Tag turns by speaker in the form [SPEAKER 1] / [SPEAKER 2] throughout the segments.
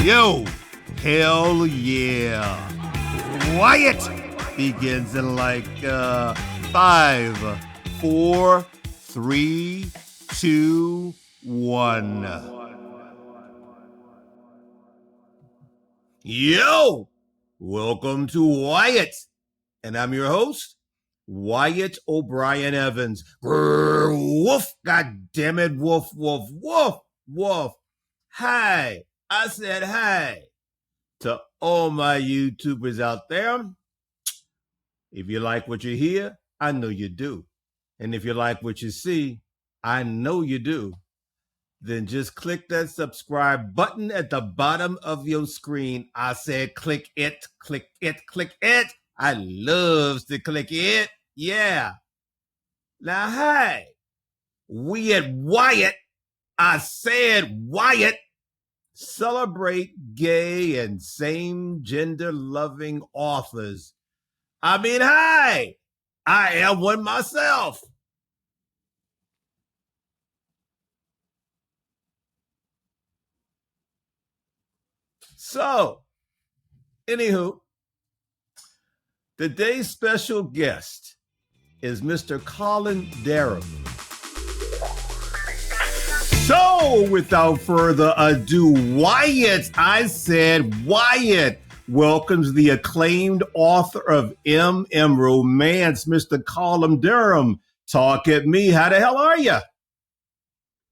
[SPEAKER 1] Yo, hell yeah. Wyatt begins in like 5, 4, 3, 2, 1. Yo, welcome to Wyatt. And I'm your host, Wyatt O'Brien Evans. Grr, woof, god damn it, woof, woof, woof, woof. Hi, I said hi to all my YouTubers out there. If you like what you hear, I know you do. And if you like what you see, I know you do. Then just click that subscribe button at the bottom of your screen. I said click it, click it, click it. I loves to click it. Yeah. Now, hey, we at Wyatt, I said Wyatt, celebrate gay and same-gender loving authors. I mean, hi, I am one myself. So, anywho, today's special guest is Mr. Colin Dereham. So, without further ado, Wyatt, I said Wyatt, welcomes the acclaimed author of M.M. Romance, Mr. Colin Dereham. Talk at me. How the hell are you?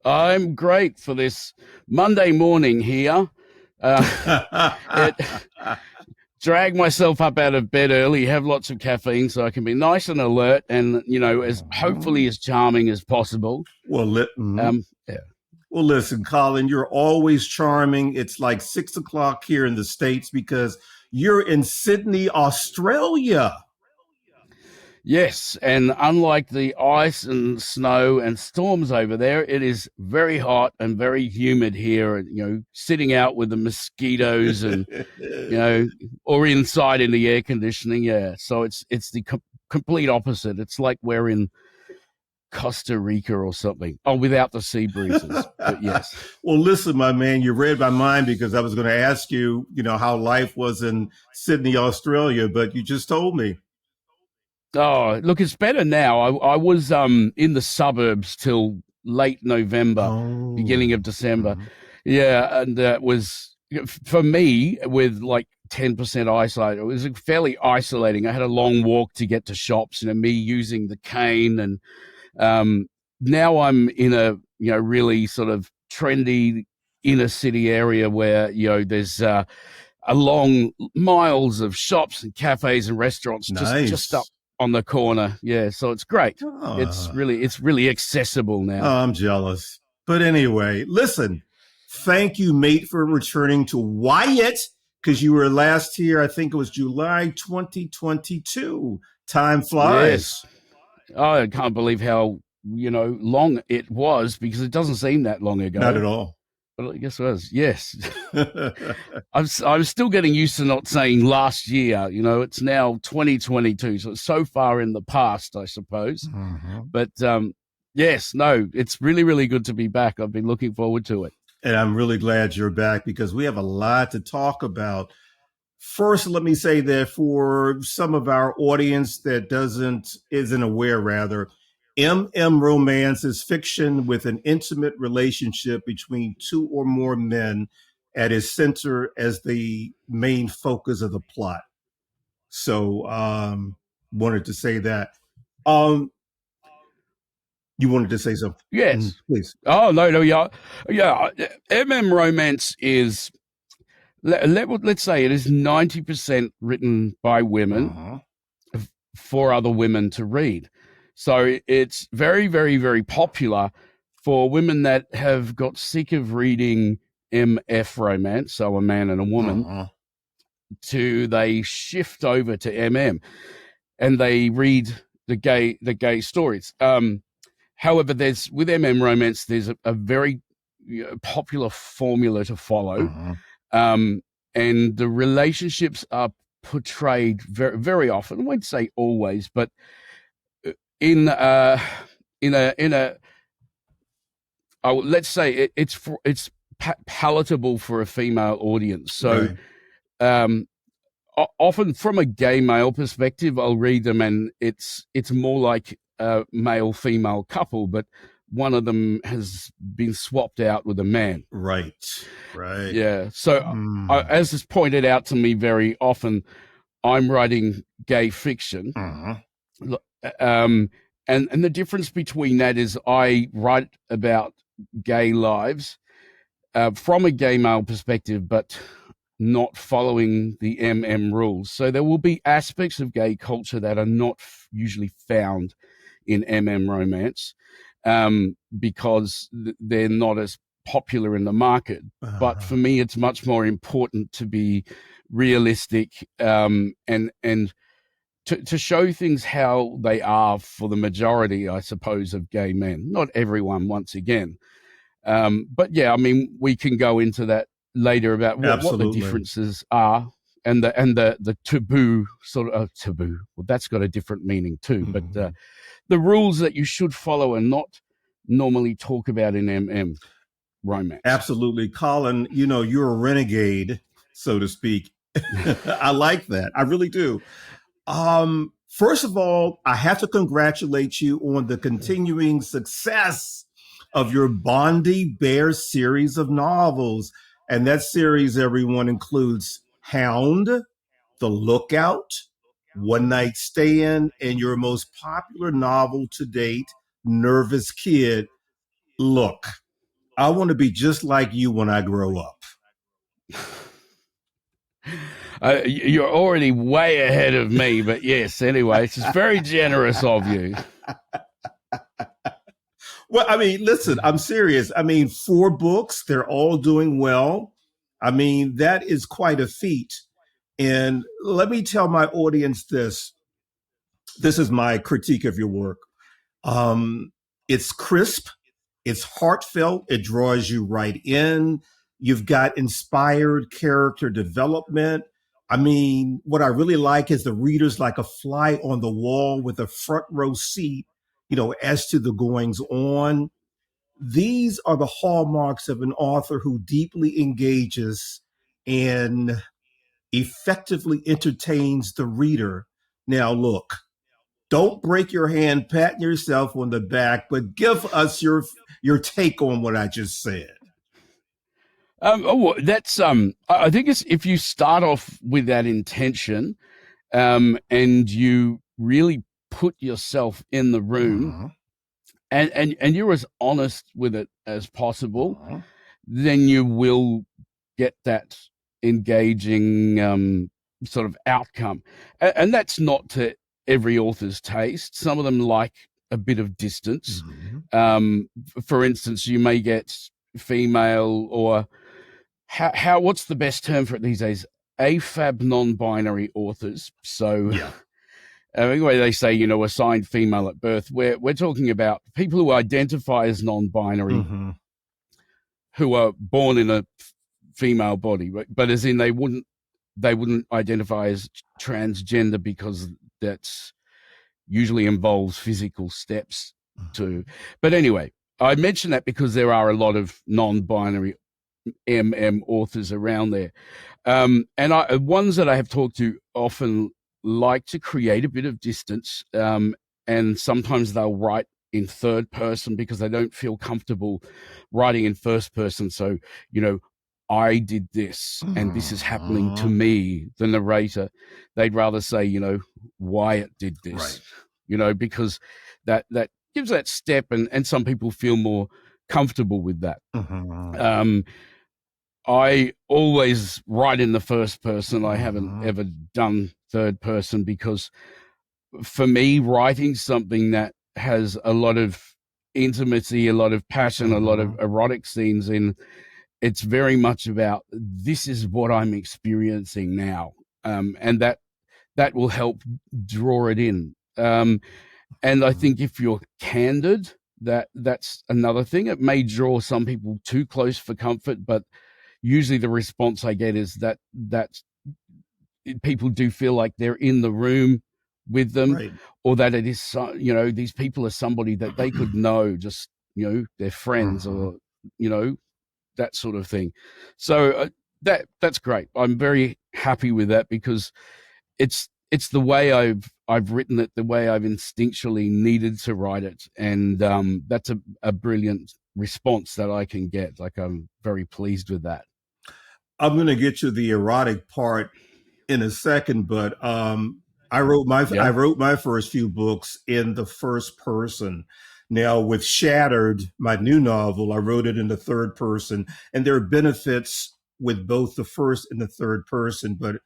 [SPEAKER 2] I'm great for this Monday morning here. Drag myself up out of bed early, have lots of caffeine so I can be nice and alert and, as hopefully as charming as possible.
[SPEAKER 1] Well,
[SPEAKER 2] yeah.
[SPEAKER 1] Well, listen, Colin, you're always charming. It's like 6 o'clock here in the States because you're in Sydney, Australia.
[SPEAKER 2] Yes, and unlike the ice and snow and storms over there, it is very hot and very humid here, sitting out with the mosquitoes and, or inside in the air conditioning. Yeah, so it's the complete opposite. It's like we're in Costa Rica or something. Oh, without the sea breezes. But yes.
[SPEAKER 1] Well, listen, my man, you read my mind because I was going to ask you, how life was in Sydney, Australia, but you just told me.
[SPEAKER 2] Oh, look, it's better now. I was in the suburbs till late November, beginning of December. Mm-hmm. Yeah, and that was, for me, with like 10% eyesight, it was fairly isolating. I had a long walk to get to shops, me using the cane, and now I'm in a really sort of trendy inner city area where there's a long miles of shops and cafes and restaurants just up on the corner. Yeah, so it's great. It's really accessible now.
[SPEAKER 1] Oh, I'm jealous. But anyway, listen, thank you, mate, for returning to Wyatt, because you were last here, I think it was July 2022. Time flies.
[SPEAKER 2] Yes. I can't believe how, long it was, because it doesn't seem that long ago.
[SPEAKER 1] Not at all.
[SPEAKER 2] But I guess it was, yes. I'm still getting used to not saying last year. It's now 2022, so it's so far in the past, I suppose. Mm-hmm. But yes, no, it's really, really good to be back. I've been looking forward to it.
[SPEAKER 1] And I'm really glad you're back because we have a lot to talk about. First, let me say that for some of our audience that isn't aware, M.M. Romance is fiction with an intimate relationship between two or more men at its center as the main focus of the plot. So, wanted to say that. You wanted to say something?
[SPEAKER 2] Yes.
[SPEAKER 1] Please.
[SPEAKER 2] Oh, no, yeah. M.M. Romance is, let's say it is 90% written by women for other women to read. So it's very, very, very popular for women that have got sick of reading MF romance, so a man and a woman, they shift over to MM and they read the gay stories. However, with MM romance, there's a very popular formula to follow. And the relationships are portrayed very, very often. I won't say always, but let's say it's palatable for a female audience. So
[SPEAKER 1] Right.
[SPEAKER 2] often from a gay male perspective, I'll read them and it's more like a male female couple, but one of them has been swapped out with a man.
[SPEAKER 1] Right. Right.
[SPEAKER 2] Yeah. So
[SPEAKER 1] Mm.
[SPEAKER 2] as is pointed out to me very often, I'm writing gay fiction.
[SPEAKER 1] Uh-huh.
[SPEAKER 2] And the difference between that is I write about gay lives from a gay male perspective, but not following the rules. So there will be aspects of gay culture that are not usually found in romance because they're not as popular in the market.
[SPEAKER 1] Uh-huh.
[SPEAKER 2] But for me, it's much more important to be realistic and to show things how they are for the majority, I suppose, of gay men. Not everyone, once again. But yeah, I mean, we can go into that later about what the differences are and the taboo sort of taboo. Well, that's got a different meaning too. Mm-hmm. But the rules that you should follow and not normally talk about in romance.
[SPEAKER 1] Absolutely, Colin. You know, you're a renegade, so to speak. I like that. I really do. First of all, I have to congratulate you on the continuing success of your Bondi Bear series of novels. And that series, everyone, includes Hound, The Lookout, One Night Stand, and your most popular novel to date, Nervous Kid. Look, I want to be just like you when I grow up.
[SPEAKER 2] You're already way ahead of me, but yes, anyway, it's very generous of you.
[SPEAKER 1] Well, I mean, listen, I'm serious. I mean, 4 books, they're all doing well. I mean, that is quite a feat. And let me tell my audience this. This is my critique of your work. It's crisp, it's heartfelt, it draws you right in. You've got inspired character development. I mean, what I really like is the reader's like a fly on the wall with a front row seat, you know, as to the goings on. These are the hallmarks of an author who deeply engages and effectively entertains the reader. Now, look, don't break your hand patting yourself on the back, but give us your take on what I just said.
[SPEAKER 2] That's I think it's if you start off with that intention, and you really put yourself in the room, and you're as honest with it as possible, then you will get that engaging sort of outcome. And that's not to every author's taste. Some of them like a bit of distance. For instance, you may get female or how what's the best term for it these days? AFAB non-binary authors. So anyway, they say, you know, assigned female at birth. We're talking about people who identify as non-binary, who are born in a female body, but as in they wouldn't identify as transgender because that's usually involves physical steps too. But anyway, I mention that because there are a lot of non-binary authors around there, and ones that I have talked to often like to create a bit of distance, and sometimes they'll write in third person because they don't feel comfortable writing in first person. So, you know, I did this and this is happening to me, the narrator. They'd rather say, you know, Wyatt did this, you know, because that gives that step, and some people feel more comfortable with that. I always write in the first person. I haven't ever done third person because for me, writing something that has a lot of intimacy, a lot of passion, a lot of erotic scenes in, it's very much about this is what I'm experiencing now, and that will help draw it in. And I think if you're candid, that's another thing. It may draw some people too close for comfort, but usually the response I get is that people do feel like they're in the room with them, or that it is, you know, these people are somebody that they could know, just, you know, they're friends, or, you know, that sort of thing. So that's great. I'm very happy with that because it's the way I've written it, the way I've instinctually needed to write it, and that's a brilliant response that I can get. Like, I'm very pleased with that.
[SPEAKER 1] I'm going to get to the erotic part in a second, but I wrote my first few books in the first person. Now, with Shattered, my new novel, I wrote it in the third person, and there are benefits with both the first and the third person, but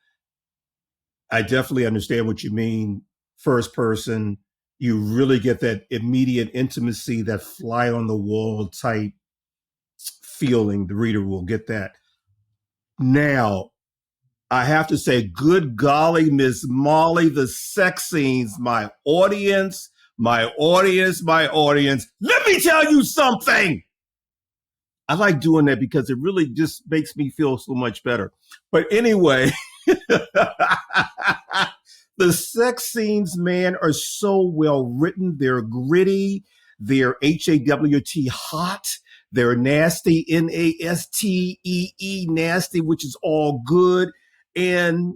[SPEAKER 1] I definitely understand what you mean. First person, you really get that immediate intimacy, that fly on the wall type feeling. The reader will get that. Now, I have to say, good golly, Miss Molly, the sex scenes, my audience. Let me tell you something. I like doing that because it really just makes me feel so much better. But anyway, the sex scenes, man, are so well written. They're gritty. They're HAWT, hot. They're nasty, NASTEE, nasty, which is all good. And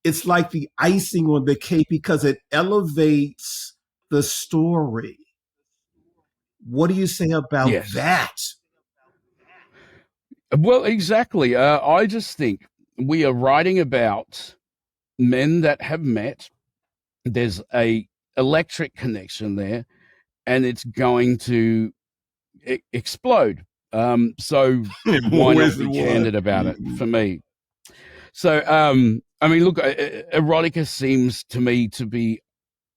[SPEAKER 1] it's like the icing on the cake because it elevates the story. What do you say about that?
[SPEAKER 2] Well, exactly. I just think we are writing about men that have met. There's a electric connection there, and it's going to explode. So why not be candid about it for me? So, I mean, look, erotica seems to me to be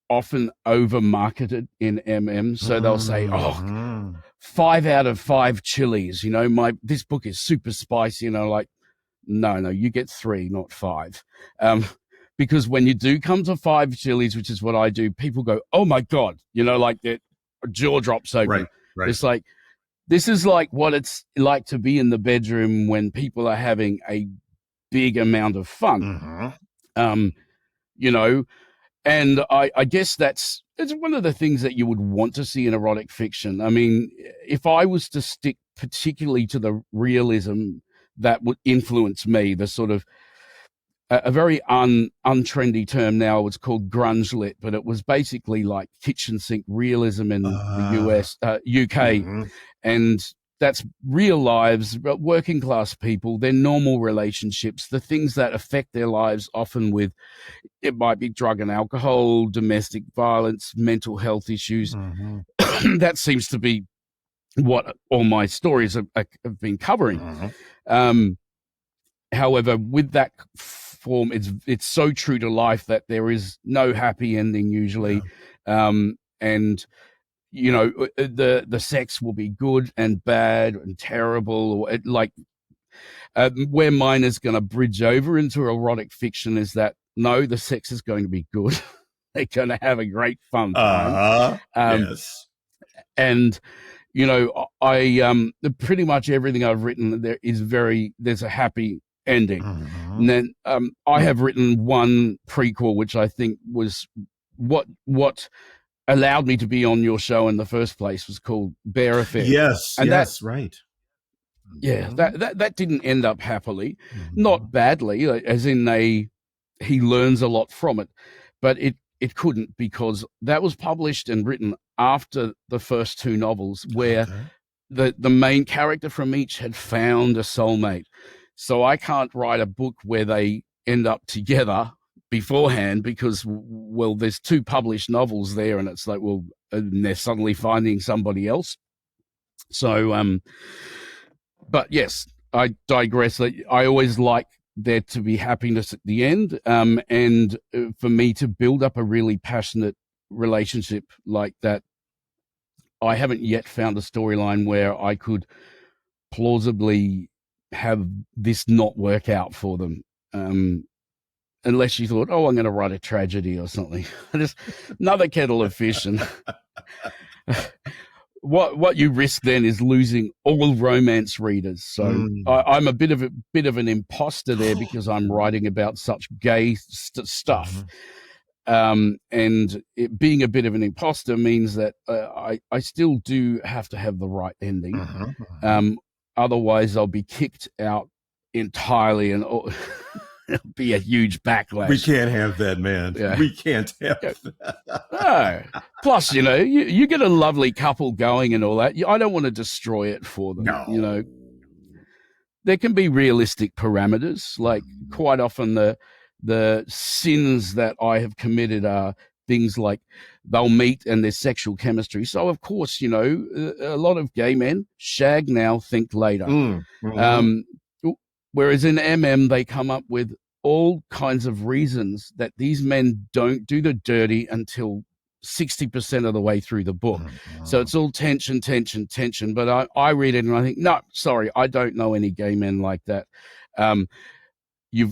[SPEAKER 2] often over marketed in MM. So they'll say, 5 out of 5 chilies, this book is super spicy. Like, no, you get 3, not 5. Because when you do come to 5 chilies, which is what I do, people go, oh my God, like their jaw drops open. Right. It's like, this is like what it's like to be in the bedroom when people are having a big amount of fun. And I guess it's one of the things that you would want to see in erotic fiction. I mean, if I was to stick particularly to the realism that would influence me, the sort of a very untrendy term now, it's called grunge lit, but it was basically like kitchen sink realism in the UK. And that's real lives, working class people, their normal relationships, the things that affect their lives, often with, it might be drug and alcohol, domestic violence, mental health issues. That seems to be what all my stories have been covering. However, with that form, it's so true to life that there is no happy ending usually. And the sex will be good and bad and terrible, or where mine is going to bridge over into erotic fiction is that no, the sex is going to be good. They're going to have a great fun time.
[SPEAKER 1] Yes.
[SPEAKER 2] And I pretty much everything I've written there's a happy ending. And then I have written one prequel, which I think was what allowed me to be on your show in the first place, was called Bear Affair.
[SPEAKER 1] Yes,
[SPEAKER 2] and
[SPEAKER 1] that's right.
[SPEAKER 2] Yeah, that didn't end up happily, not badly, as in he learns a lot from it, but it couldn't, because that was published and written after the first 2 novels, where the main character from each had found a soulmate. So I can't write a book where they end up together beforehand, because, well, there's 2 published novels there, and it's like, well, and they're suddenly finding somebody else. So, but yes, I digress. I always like there to be happiness at the end, and for me to build up a really passionate relationship like that. I haven't yet found a storyline where I could plausibly have this not work out for them. Unless you thought, oh, I'm going to write a tragedy or something. Just another kettle of fish. And what you risk then is losing all romance readers. So I'm a bit of an imposter there, because I'm writing about such gay stuff. And being a bit of an imposter means that I still do have to have the right ending. otherwise I'll be kicked out entirely, and it'll be a huge backlash.
[SPEAKER 1] We can't have that, man.
[SPEAKER 2] Yeah.
[SPEAKER 1] We can't have
[SPEAKER 2] that. No. Plus, you get a lovely couple going and all that. I don't want to destroy it for them.
[SPEAKER 1] No.
[SPEAKER 2] There can be realistic parameters. Like quite often the sins that I have committed are things like they'll meet and there's sexual chemistry. So, of course, a lot of gay men shag now, think later. Whereas in MM, they come up with all kinds of reasons that these men don't do the dirty until 60% of the way through the book. So it's all tension. But I read it and I think, no, sorry, I don't know any gay men like that.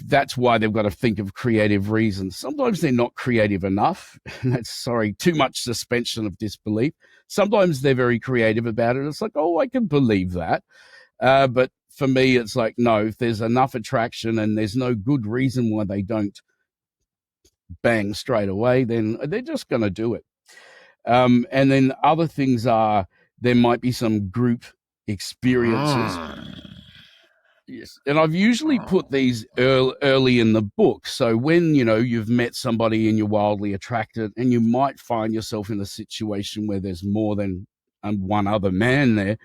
[SPEAKER 2] That's why they've got to think of creative reasons. Sometimes they're not creative enough. That's too much suspension of disbelief. Sometimes they're very creative about it. It's like, oh, I can believe that. But for me, it's like, no, if there's enough attraction and there's no good reason why they don't bang straight away, then they're just going to do it. And then other things are, there might be some group experiences. Yes. And I've usually put these early in the book. So when, you've met somebody and you're wildly attracted, and you might find yourself in a situation where there's more than one other man there,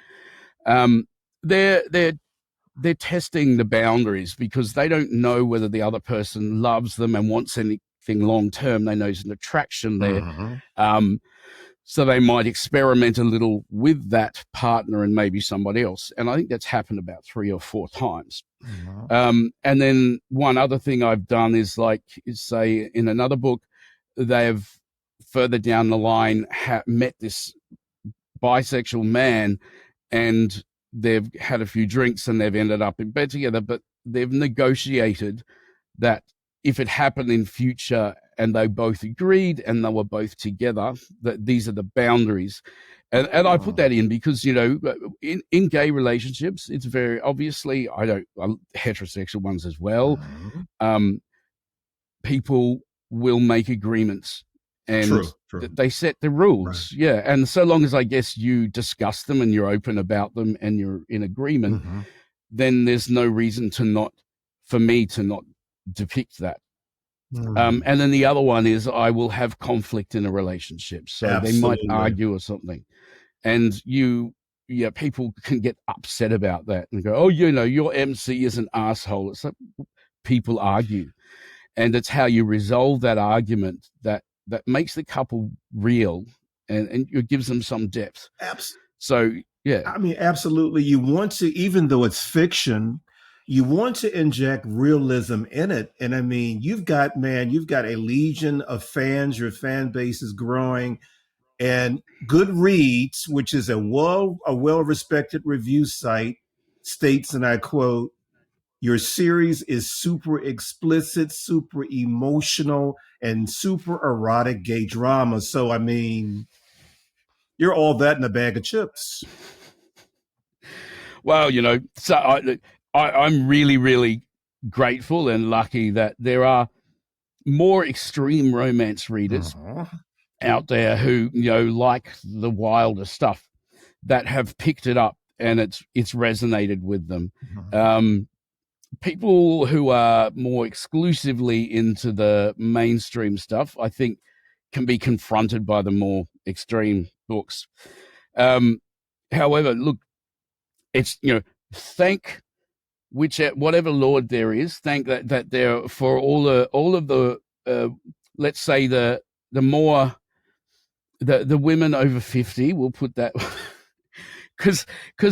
[SPEAKER 2] they're testing the boundaries because they don't know whether the other person loves them and wants anything long term. They know there's an attraction there. So they might experiment a little with that partner and maybe somebody else. And I think that's happened about 3 or 4 times. And then one other thing I've done is say in another book, they've further down the line met this bisexual man, and they've had a few drinks and they've ended up in bed together, but they've negotiated that if it happened in future and they both agreed and they were both together, that these are the boundaries. And I put that in because, in gay relationships, it's very obviously, heterosexual ones as well, people will make agreements. And true. They set the rules. Right. Yeah. And so long as I guess you discuss them and you're open about them and you're in agreement, then there's no reason for me to not depict that. And then the other one is I will have conflict in a relationship. So Absolutely. They might argue or something. And people can get upset about that and go, oh, your MC is an asshole. It's like people argue. And it's how you resolve that argument that makes the couple real and it gives them some depth. So, yeah.
[SPEAKER 1] I mean, absolutely. You want to, even though it's fiction, you want to inject realism in it. And I mean, you've got a legion of fans. Your fan base is growing. And Goodreads, which is a well-respected review site, states, and I quote, "Your series is super explicit, super emotional, and super erotic gay drama." So, I mean, you're all that in a bag of chips.
[SPEAKER 2] Well, so I'm really, really grateful and lucky that there are more extreme romance readers out there who, like the wilder stuff, that have picked it up and it's resonated with them. People who are more exclusively into the mainstream stuff, I think, can be confronted by the more extreme books. However, look, it's, thank whatever Lord there is, thank that there for all of the let's say the more the women over 50, we'll put that because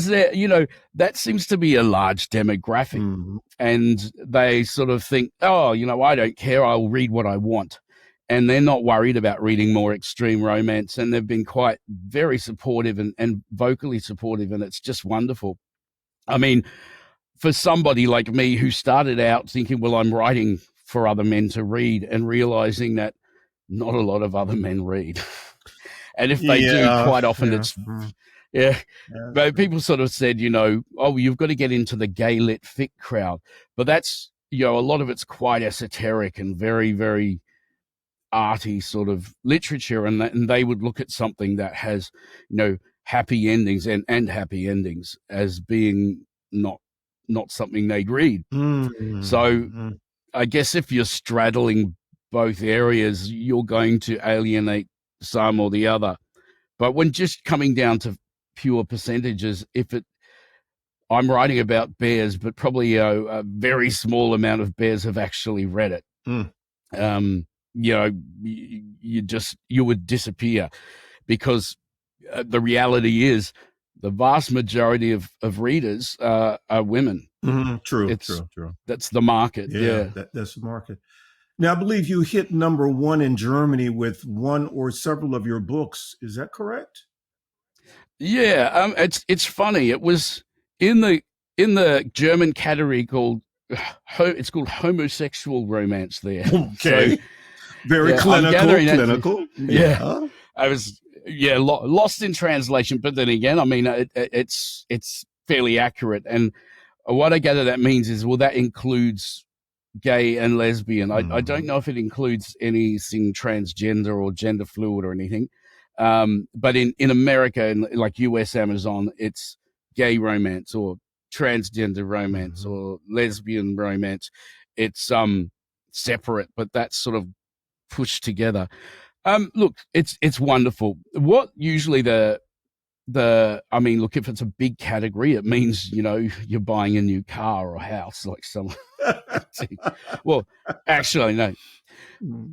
[SPEAKER 2] that seems to be a large demographic, and they sort of think, oh, I don't care, I'll read what I want, and they're not worried about reading more extreme romance, and they've been quite very supportive and vocally supportive, and it's just wonderful. I mean, for somebody like me who started out thinking, well, I'm writing for other men to read, and realizing that not a lot of other men read. And if they do, quite often it's, but people sort of said, oh, you've got to get into the gay lit fic crowd. But that's, a lot of it's quite esoteric and very, very arty sort of literature. And they would look at something that has, happy endings and happy endings as being not something they'd read.
[SPEAKER 1] Mm-hmm.
[SPEAKER 2] So I guess if you're straddling both areas, you're going to alienate some or the other. But when just coming down to pure percentages, I'm writing about bears, but probably a very small amount of bears have actually read it. You would disappear, because the reality is the vast majority of readers are women.
[SPEAKER 1] True.
[SPEAKER 2] That's the market. Yeah.
[SPEAKER 1] That's the market. Now, I believe you hit number 1 in Germany with one or several of your books. Is that correct?
[SPEAKER 2] Yeah. It's funny. It was in the German category called homosexual romance there.
[SPEAKER 1] Okay.
[SPEAKER 2] So,
[SPEAKER 1] very clinical.
[SPEAKER 2] Yeah. I was lost in translation, but then again, I mean, it's fairly accurate. And what I gather that means is, well, that includes gay and lesbian. I don't know if it includes anything transgender or gender fluid or anything. But in America, in like US Amazon, it's gay romance or transgender romance or lesbian romance. It's separate, but that's sort of pushed together. Look, it's wonderful. What usually I mean, look, if it's a big category, it means, you're buying a new car or house, like some. Well, actually, no.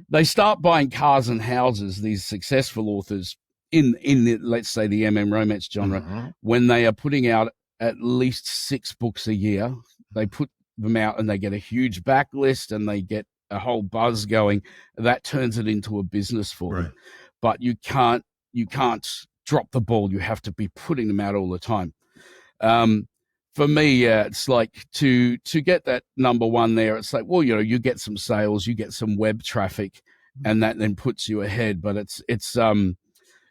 [SPEAKER 2] They start buying cars and houses, these successful authors in the, let's say, the romance genre, when they are putting out at least 6 books a year. They put them out and they get a huge backlist and they get a whole buzz going. That turns it into a business for them. But you can't drop the ball. You have to be putting them out all the time. For me, it's like to get that number 1 there. It's like, well, you get some sales, you get some web traffic, and that then puts you ahead. But it's I'm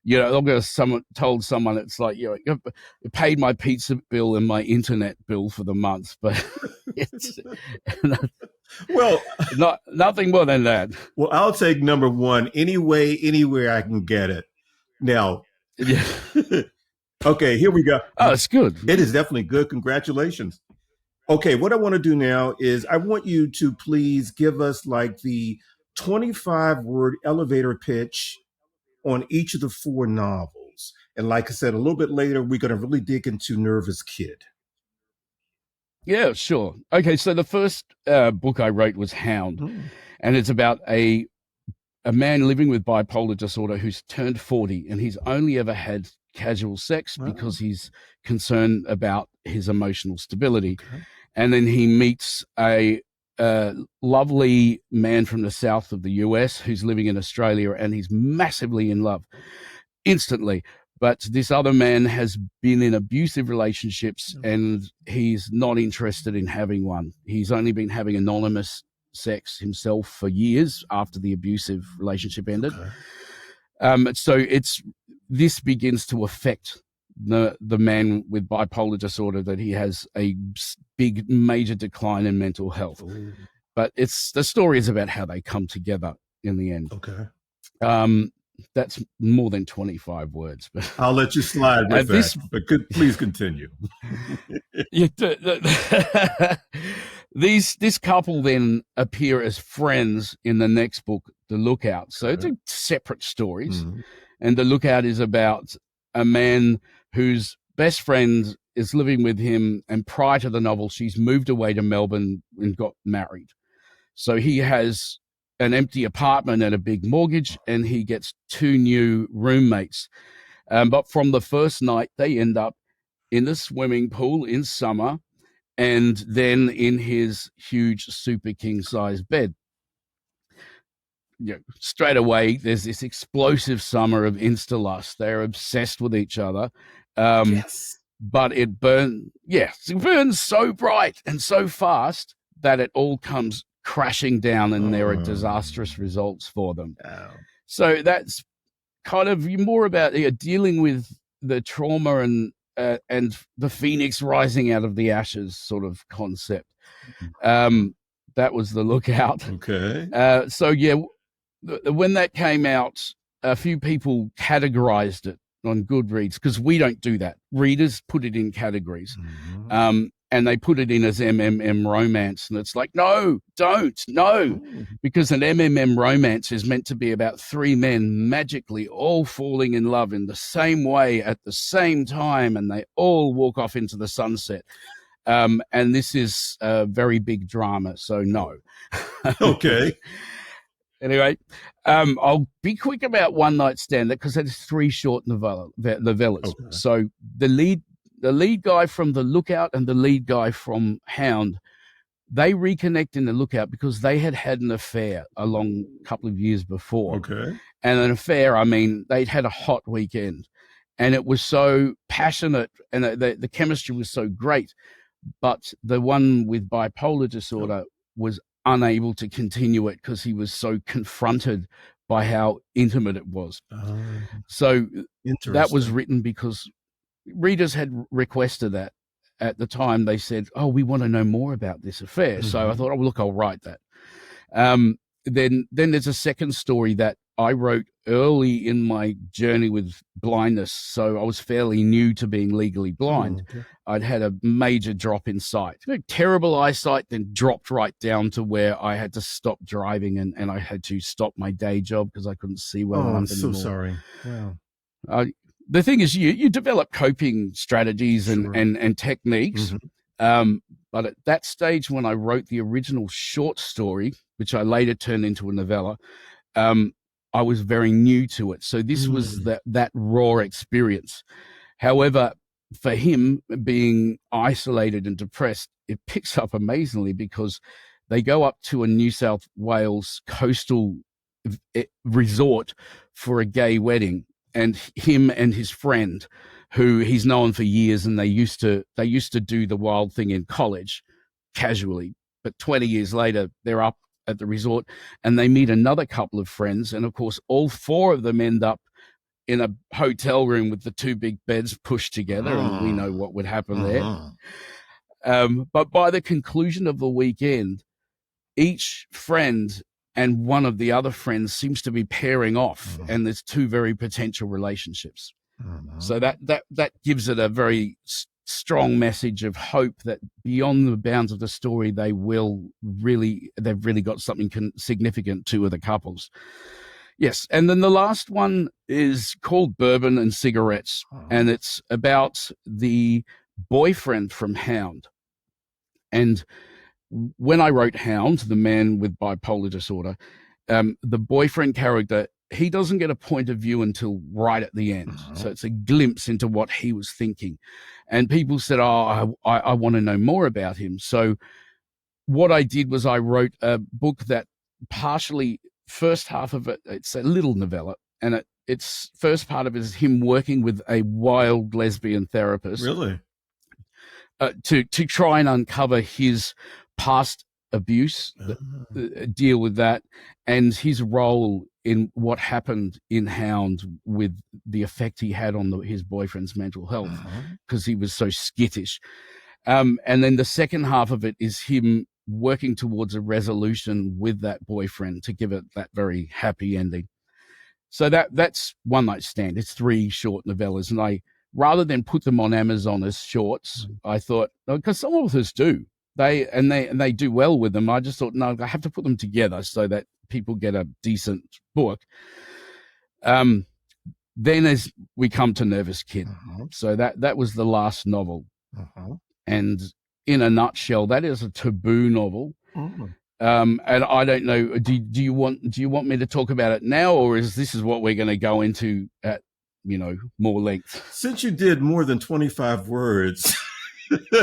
[SPEAKER 2] going to told someone, it's like, you paid my pizza bill and my internet bill for the month, but it's nothing more than that.
[SPEAKER 1] Well, I'll take number 1 anywhere I can get it. Now,
[SPEAKER 2] yeah.
[SPEAKER 1] Okay, here we go.
[SPEAKER 2] Oh, it's good.
[SPEAKER 1] It is definitely good. Congratulations. Okay, what I want to do now is I want you to please give us like the 25-word elevator pitch on each of the 4 novels. And like I said, a little bit later, we're going to really dig into Nervous Kid.
[SPEAKER 2] Yeah, sure. Okay, so the first book I wrote was Hound, and it's about a man living with bipolar disorder who's turned 40, and he's only ever had casual sex because he's concerned about his emotional stability. And then he meets a lovely man from the south of the US who's living in Australia, and he's massively in love instantly. But this other man has been in abusive relationships and he's not interested in having one. He's only been having anonymous sex himself for years after the abusive relationship ended. So this begins to affect the man with bipolar disorder, that he has a big major decline in mental health. But the story is about how they come together in the end. That's more than 25 words, but
[SPEAKER 1] I'll let you slide with that. But please continue.
[SPEAKER 2] This couple then appear as friends in the next book, The Lookout. So it's separate stories. And The Lookout is about a man whose best friend is living with him. And prior to the novel, she's moved away to Melbourne and got married. So he has an empty apartment and a big mortgage, and he gets 2 new roommates. But from the first night, they end up in the swimming pool in summer, and then in his huge super king size bed. Straight away, there's this explosive summer of insta-lust. They're obsessed with each other. But it burns so bright and so fast that it all comes crashing down, and there are disastrous results for them. So that's kind of more about dealing with the trauma and the phoenix rising out of the ashes sort of concept. That was The Lookout. So when that came out, a few people categorized it on Goodreads, because we don't do that. Readers put it in categories. and they put it in as MMM romance, and it's like, no, don't, no, because an MMM romance is meant to be about three men magically all falling in love in the same way at the same time, and they all walk off into the sunset. And this is a very big drama, so no.
[SPEAKER 1] Okay.
[SPEAKER 2] Anyway, I'll be quick about One Night Stand because it's three short novellas.
[SPEAKER 1] Okay.
[SPEAKER 2] So the lead guy from The Lookout and the lead guy from Hound, they reconnect in The Lookout because they had an affair a long couple of years before.
[SPEAKER 1] Okay.
[SPEAKER 2] And an affair, I mean, they'd had a hot weekend, and it was so passionate, and the chemistry was so great. But the one with bipolar disorder was unable to continue it because he was so confronted by how intimate it was. So that was written because readers had requested that. At the time, they said, "Oh, we want to know more about this affair." So I thought, "Oh, look, I'll write that." Then there's a second story that I wrote early in my journey with blindness. So I was fairly new to being legally blind. I'd had a major drop in sight, terrible eyesight, then dropped right down to where I had to stop driving and I had to stop my day job because I couldn't see well enough anymore.
[SPEAKER 1] I'm so sorry. Wow.
[SPEAKER 2] The thing is, you develop coping strategies and techniques. But at that stage, when I wrote the original short story, which I later turned into a novella, I was very new to it. So this was that raw experience. However, for him being isolated and depressed, it picks up amazingly because they go up to a New South Wales coastal resort for a gay wedding, and him and his friend, who he's known for years, and they used to do the wild thing in college casually, but 20 years later they're up at the resort and they meet another couple of friends, and of course all four of them end up in a hotel room with the two big beds pushed together, and we know what would happen there. But by the conclusion of the weekend, each friend and one of the other friends seems to be pairing off, and there's two very potential relationships. So that gives it a very strong message of hope that beyond the bounds of the story, they've really got something significant to the couples. Yes, and then the last one is called Bourbon and Cigarettes, and it's about the boyfriend from Hound. And when I wrote Hound, the man with bipolar disorder, the boyfriend character, he doesn't get a point of view until right at the end. So it's a glimpse into what he was thinking. And people said, "Oh, I want to know more about him." So what I did was I wrote a book that partially, first half of it, it's a little novella, and its first part of it is him working with a wild lesbian therapist.
[SPEAKER 1] Really?
[SPEAKER 2] To try and uncover his past abuse, deal with that, and his role in what happened in Hound with the effect he had on his boyfriend's mental health because he was so skittish. And then the second half of it is him working towards a resolution with that boyfriend to give it that very happy ending. So that's One Night Stand. It's three short novellas, and I, rather than put them on Amazon as shorts, I thought, because some authors do, they do well with them. I just thought, no, I have to put them together so that people get a decent book. Then as we come to Nervous Kid, so that was the last novel, and in a nutshell, that is a taboo novel. And I don't know, do you want me to talk about it now, or is this what we're going to go into at more length?
[SPEAKER 1] Since you did more than 25 words.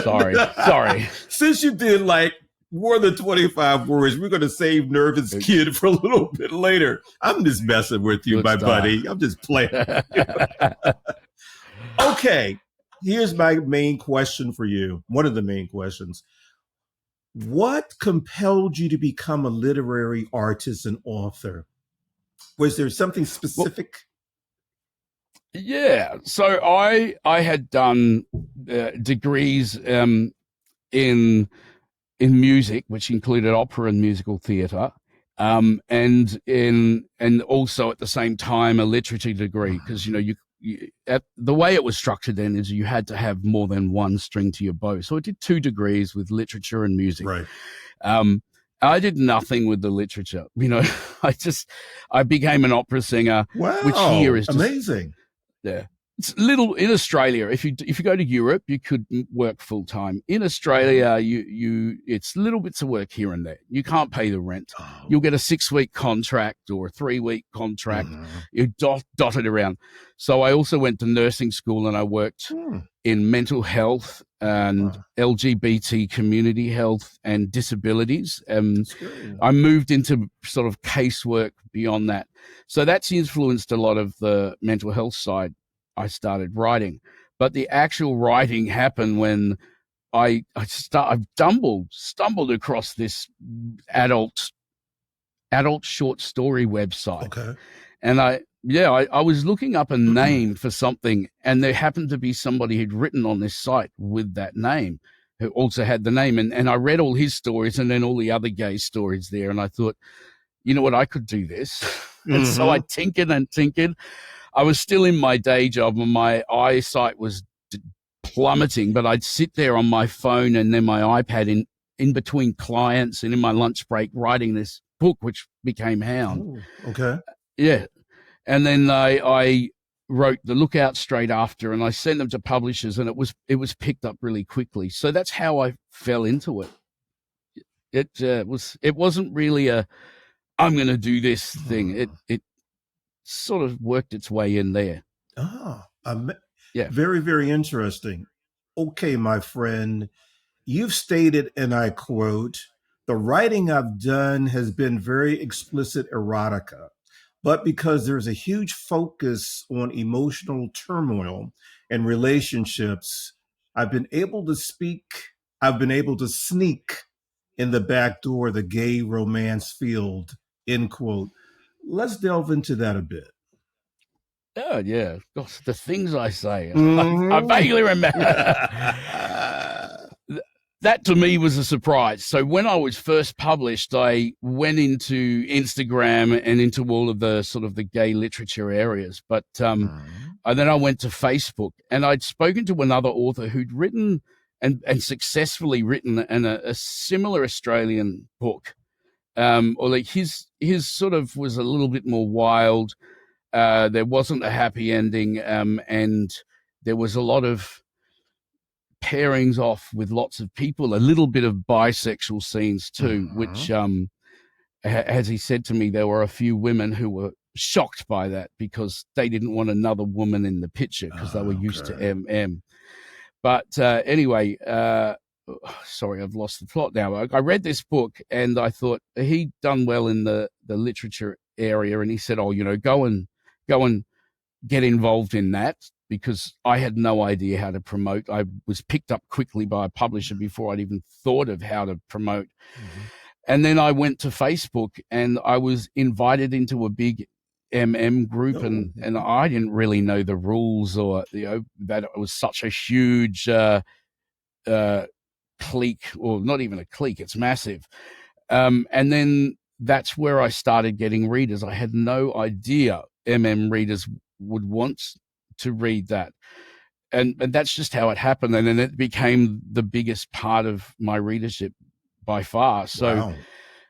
[SPEAKER 2] Sorry.
[SPEAKER 1] Since you did like more than 25 words, we're going to save Nervous Kid for a little bit later. I'm just messing with you, my buddy. I'm just playing. Okay, here's my main question for you. One of the main questions. What compelled you to become a literary artist and author? Was there something specific?
[SPEAKER 2] Yeah, so I had done degrees in music, which included opera and musical theatre, and also at the same time a literature degree, because the way it was structured then is you had to have more than one string to your bow. So I did 2 degrees with literature and music.
[SPEAKER 1] Right.
[SPEAKER 2] I did nothing with the literature. I became an opera singer.
[SPEAKER 1] Wow.
[SPEAKER 2] Which here is just
[SPEAKER 1] amazing.
[SPEAKER 2] Yeah. It's little in Australia. If you go to Europe, you could work full time. In Australia, it's little bits of work here and there. You can't pay the rent.
[SPEAKER 1] Oh.
[SPEAKER 2] You'll get a 6-week contract or a 3-week contract. You dot it around. So I also went to nursing school and I worked in mental health and LGBT community health and disabilities. I moved into sort of casework beyond that. So that's influenced a lot of the mental health side. I started writing, but the actual writing happened when I stumbled across this adult short story website.
[SPEAKER 1] Okay.
[SPEAKER 2] And I was looking up a name for something, and there happened to be somebody who'd written on this site with that name, who also had the name. And I read all his stories and then all the other gay stories there. And I thought, you know what, I could do this. And so I tinkered. I was still in my day job and my eyesight was plummeting, but I'd sit there on my phone and then my iPad in between clients and in my lunch break writing this book, which became Hound.
[SPEAKER 1] Oh, okay.
[SPEAKER 2] Yeah. And then I wrote The Lookout straight after, and I sent them to publishers, and it was picked up really quickly. So that's how I fell into it. It wasn't really I'm going to do this thing. It sort of worked its way in there.
[SPEAKER 1] Very, very interesting. Okay, my friend, you've stated, and I quote, "The writing I've done has been very explicit erotica, but because there's a huge focus on emotional turmoil and relationships, I've been able to sneak in the back door of the gay romance field," end quote. Let's delve into that a bit.
[SPEAKER 2] Oh, yeah. Gosh, the things I say. I vaguely remember. That to me was a surprise. So when I was first published, I went into Instagram and into all of the sort of the gay literature areas. But and then I went to Facebook, and I'd spoken to another author who'd written and successfully written a similar Australian book. Or like his sort of was a little bit more wild. There wasn't a happy ending, and there was a lot of pairings off with lots of people, a little bit of bisexual scenes too, which, as he said to me, there were a few women who were shocked by that because they didn't want another woman in the picture because they were used to MM. But anyway, sorry, I've lost the plot now. I read this book and I thought he'd done well in the literature area, and he said, "Oh, go and get involved in that," because I had no idea how to promote. I was picked up quickly by a publisher before I'd even thought of how to promote. And then I went to Facebook and I was invited into a big MM group, and I didn't really know the rules or that it was such a huge clique, or not even a clique, it's massive. And then that's where I started getting readers. I had no idea MM readers would want to read that. And that's just how it happened. And then it became the biggest part of my readership by far. So
[SPEAKER 1] wow.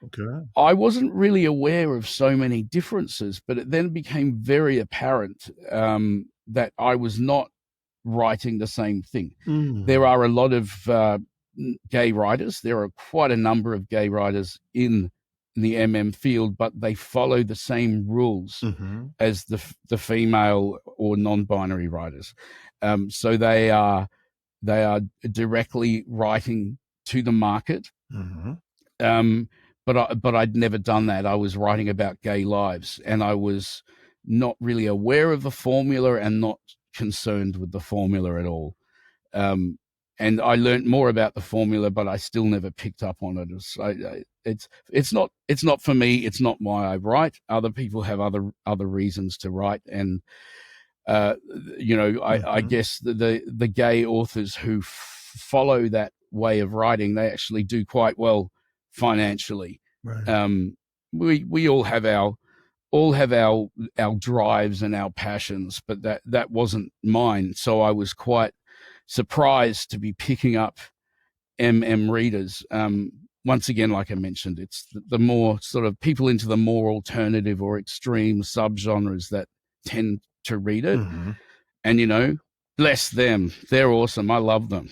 [SPEAKER 1] Okay.
[SPEAKER 2] I wasn't really aware of so many differences, but it then became very apparent that I was not writing the same thing. There are a lot of gay writers. There are quite a number of gay writers in the MM field, but they follow the same rules as the female or non-binary writers. So they are directly writing to the market. But I'd never done that. I was writing about gay lives, and I was not really aware of the formula and not concerned with the formula at all. And I learned more about the formula, but I still never picked up on it. It's not for me. It's not why I write. Other people have other reasons to write, and I guess the gay authors who follow that way of writing, they actually do quite well financially.
[SPEAKER 1] Right.
[SPEAKER 2] We all have our all have our drives and our passions, but that wasn't mine. So I was quite surprised to be picking up readers. Once again, like I mentioned, it's the more sort of people into the more alternative or extreme subgenres that tend to read it.
[SPEAKER 1] Mm-hmm.
[SPEAKER 2] And, bless them. They're awesome. I love them.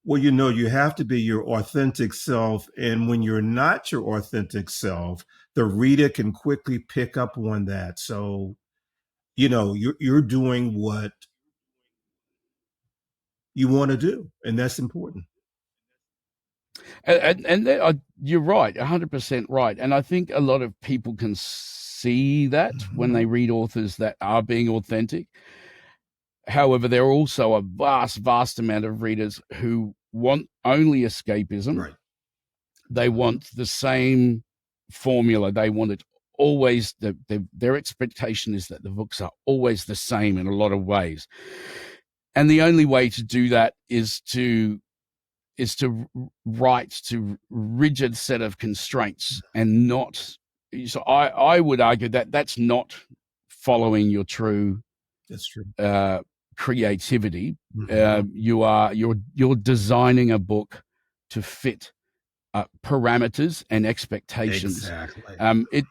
[SPEAKER 1] Well, you have to be your authentic self. And when you're not your authentic self, the reader can quickly pick up on that. So, you're doing what you want to do, and that's important.
[SPEAKER 2] And you're right, 100% right. And I think a lot of people can see that when they read authors that are being authentic. However, there are also a vast amount of readers who want only escapism.
[SPEAKER 1] Right.
[SPEAKER 2] They want the same formula. They want it always. Their expectation is that the books are always the same in a lot of ways. And the only way to do that is to write to rigid set of constraints and not. So I would argue that that's not following your true.
[SPEAKER 1] That's true.
[SPEAKER 2] Creativity. You're designing a book to fit parameters and expectations.
[SPEAKER 1] Exactly.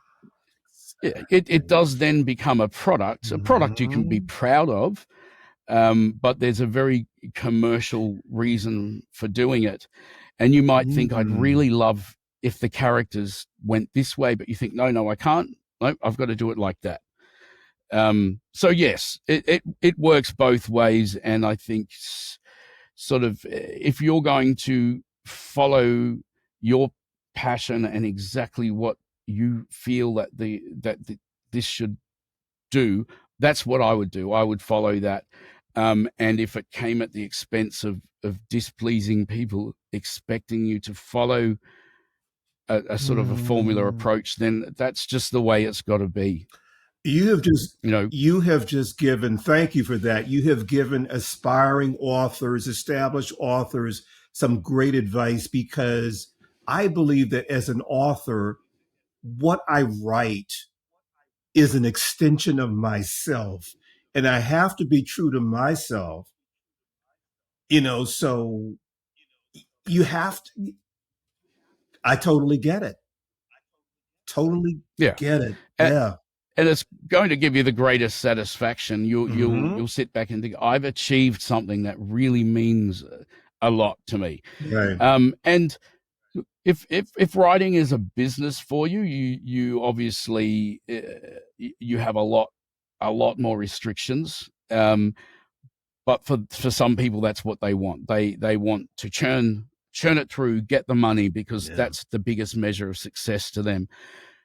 [SPEAKER 2] It does then become a product you can be proud of, but there's a very commercial reason for doing it. And you might think, I'd really love if the characters went this way, but you think, no, I can't. No, I've got to do it like that. So yes, it works both ways. And I think sort of if you're going to follow your passion and exactly what you feel that this should do, that's what I would do. I would follow that. And if it came at the expense of displeasing people, expecting you to follow a sort of a formula approach, then that's just the way it's got to be.
[SPEAKER 1] You have just given, thank you for that. You have given aspiring authors, established authors, some great advice, because I believe that as an author, what I write is an extension of myself, and I have to be true to myself, so you have to, I totally get it. Totally get it. Yeah.
[SPEAKER 2] And it's going to give you the greatest satisfaction. You'll sit back and think, I've achieved something that really means a lot to me.
[SPEAKER 1] Right.
[SPEAKER 2] And if writing is a business for you, you obviously you have a lot more restrictions. But for some people, that's what they want. They want to churn it through, get the money, because that's the biggest measure of success to them.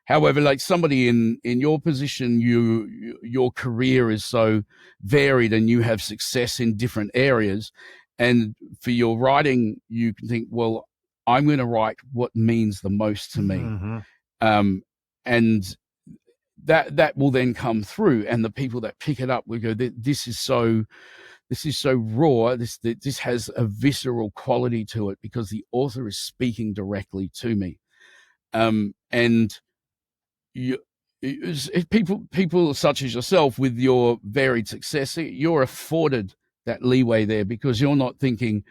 [SPEAKER 2] However, like somebody in your position, your career is so varied and you have success in different areas. And for your writing, you can think, well, I'm going to write what means the most to me. And that will then come through. And the people that pick it up will go, this is so raw. This has a visceral quality to it because the author is speaking directly to me. And people such as yourself with your varied success, you're afforded that leeway there because you're not thinking,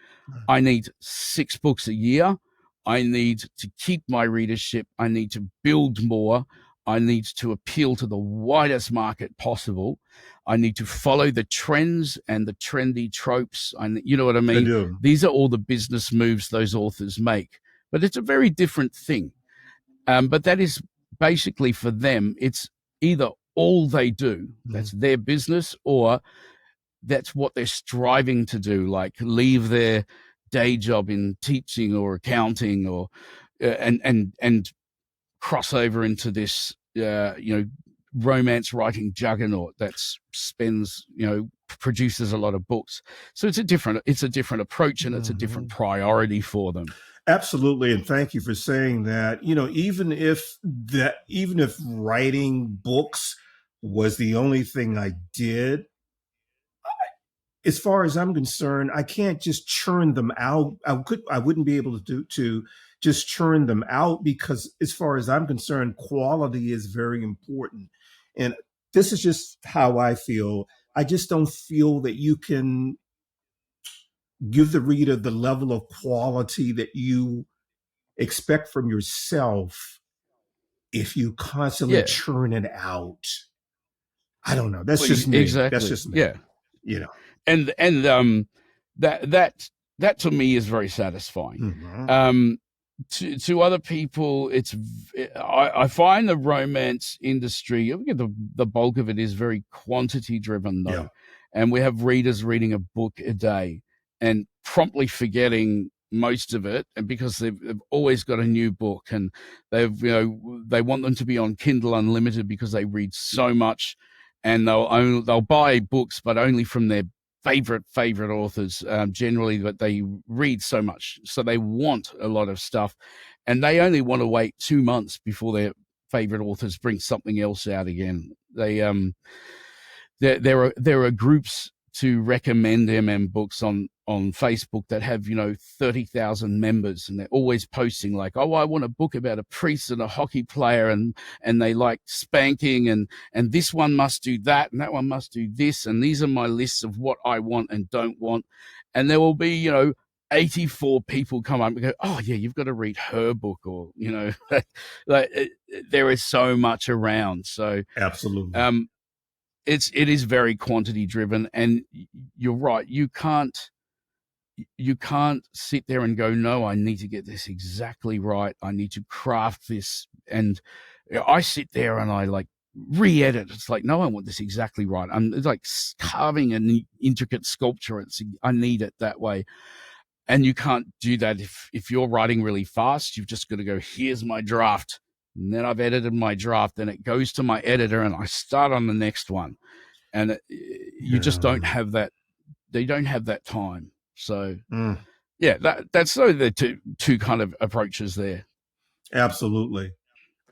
[SPEAKER 2] I need 6 books a year. I need to keep my readership. I need to build more. I need to appeal to the widest market possible. I need to follow the trends and the trendy tropes. You know what I mean?
[SPEAKER 1] I do.
[SPEAKER 2] These are all the business moves those authors make. But it's a very different thing. But that is basically for them, it's either all they do, that's their business, or that's what they're striving to do, like leave their day job in teaching or accounting or and cross over into this romance writing juggernaut that spends produces a lot of books. So it's a different approach, and it's a different priority for them.
[SPEAKER 1] Absolutely. And thank you for saying that. Even if writing books was the only thing I did, as far as I'm concerned, I can't just churn them out. I wouldn't be able to just churn them out, because as far as I'm concerned, quality is very important. And this is just how I feel. I just don't feel that you can give the reader the level of quality that you expect from yourself if you constantly
[SPEAKER 2] Yeah.
[SPEAKER 1] churn it out. I don't know. That's
[SPEAKER 2] Well,
[SPEAKER 1] just me. That's
[SPEAKER 2] exactly.
[SPEAKER 1] just me.
[SPEAKER 2] Yeah.
[SPEAKER 1] You know.
[SPEAKER 2] And that to me is very satisfying.
[SPEAKER 1] Mm-hmm.
[SPEAKER 2] To other people, I find the romance industry, the bulk of it is very quantity driven, though.
[SPEAKER 1] Yeah.
[SPEAKER 2] And we have readers reading a book a day and promptly forgetting most of it, and because they've always got a new book, and they want them to be on Kindle Unlimited because they read so much, and they'll buy books, but only from their favorite authors, generally, but they read so much, so they want a lot of stuff, and they only want to wait 2 months before their favorite authors bring something else out again. There are groups to recommend books on Facebook that have 30,000 members, and they're always posting like, oh, I want a book about a priest and a hockey player, and they like spanking, and this one must do that, and that one must do this, and these are my lists of what I want and don't want. And there will be 84 people come up and go, oh yeah, you've got to read her book, or there is so much around. So
[SPEAKER 1] absolutely.
[SPEAKER 2] It is very quantity driven, and you're right. You can't sit there and go, no, I need to get this exactly right. I need to craft this. And I sit there and I like re-edit. It's like, no, I want this exactly right. It's like carving an intricate sculpture. I need it that way. And you can't do that if you're writing really fast. You've just got to go, here's my draft. And then I've edited my draft, and it goes to my editor, and I start on the next one. And you just don't have that. They don't have that time. So, yeah, that's the two kind of approaches there.
[SPEAKER 1] Absolutely.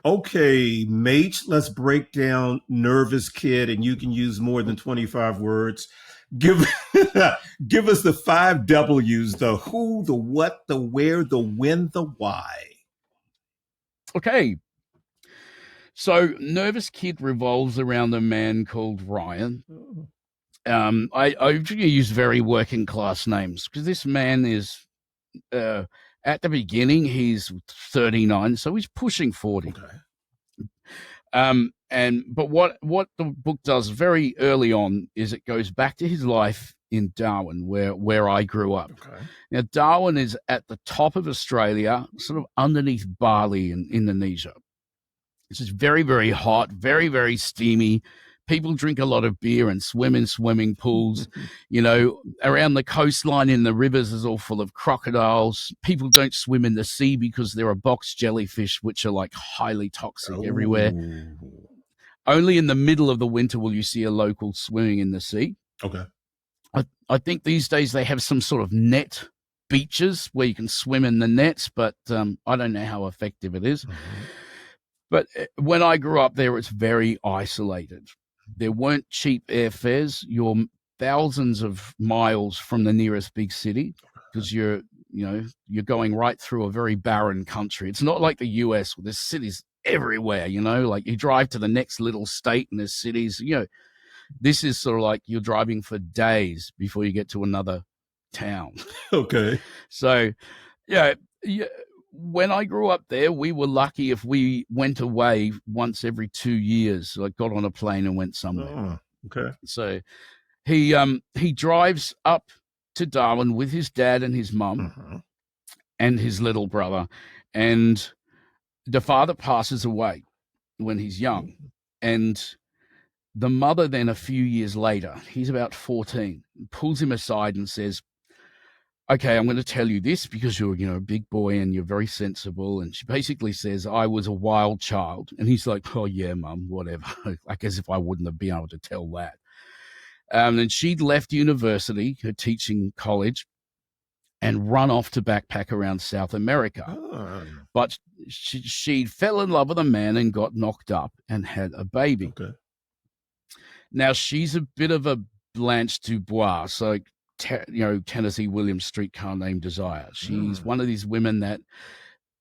[SPEAKER 1] Okay, mate, let's break down Nervous Kid, and you can use more than 25 words. Give us the 5 W's: the who, the what, the where, the when, the why.
[SPEAKER 2] Okay. So Nervous Kid revolves around a man called Ryan. I usually use very working class names because this man is, at the beginning, he's 39, so he's pushing 40. Okay. But what the book does very early on is it goes back to his life in Darwin, where I grew up. Okay. Now, Darwin is at the top of Australia, sort of underneath Bali in Indonesia. It's just very, very hot, very, very steamy. People drink a lot of beer and swim in swimming pools. Around the coastline in the rivers is all full of crocodiles. People don't swim in the sea because there are box jellyfish, which are like highly toxic everywhere. Only in the middle of the winter will you see a local swimming in the sea.
[SPEAKER 1] Okay.
[SPEAKER 2] I think these days they have some sort of net beaches where you can swim in the nets, but I don't know how effective it is. Mm-hmm. But when I grew up there, it's very isolated. There weren't cheap airfares. You're thousands of miles from the nearest big city because you're going right through a very barren country. It's not like the US where there's cities everywhere, like you drive to the next little state and there's cities, this is sort of like you're driving for days before you get to another town.
[SPEAKER 1] Okay.
[SPEAKER 2] So, yeah. When I grew up there, we were lucky if we went away once every 2 years. Like got on a plane and went somewhere.
[SPEAKER 1] Oh, okay.
[SPEAKER 2] So he drives up to Darwin with his dad and his mum and his little brother, and the father passes away when he's young, and the mother then a few years later, he's about 14, pulls him aside and says, okay, I'm going to tell you this because you're, a big boy and you're very sensible. And she basically says, I was a wild child. And he's like, oh, yeah, Mum, whatever. Like as if I wouldn't have been able to tell that. And she'd left university, her teaching college, and run off to backpack around South America. Oh. But she fell in love with a man and got knocked up and had a baby.
[SPEAKER 1] Okay.
[SPEAKER 2] Now, she's a bit of a Blanche Dubois, so Tennessee Williams streetcar named Desire. She's one of these women that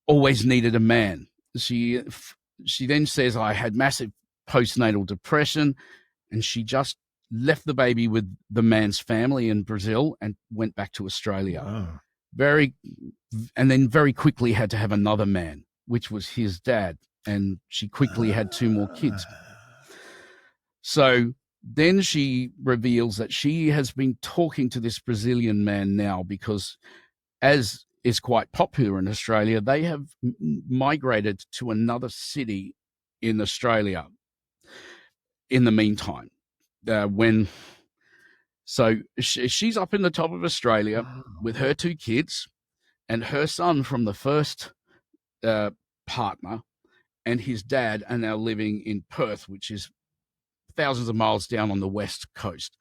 [SPEAKER 2] always needed a man. She then says, I had massive postnatal depression, and she just left the baby with the man's family in Brazil and went back to Australia.
[SPEAKER 1] Wow.
[SPEAKER 2] And then very quickly had to have another man, which was his dad. And she quickly had 2 more kids. So then she reveals that she has been talking to this Brazilian man now because, as is quite popular in Australia, they have migrated to another city in Australia in the meantime. She's up in the top of Australia with her 2 kids and her son from the first partner and his dad are now living in Perth, which is thousands of miles down on the west coast.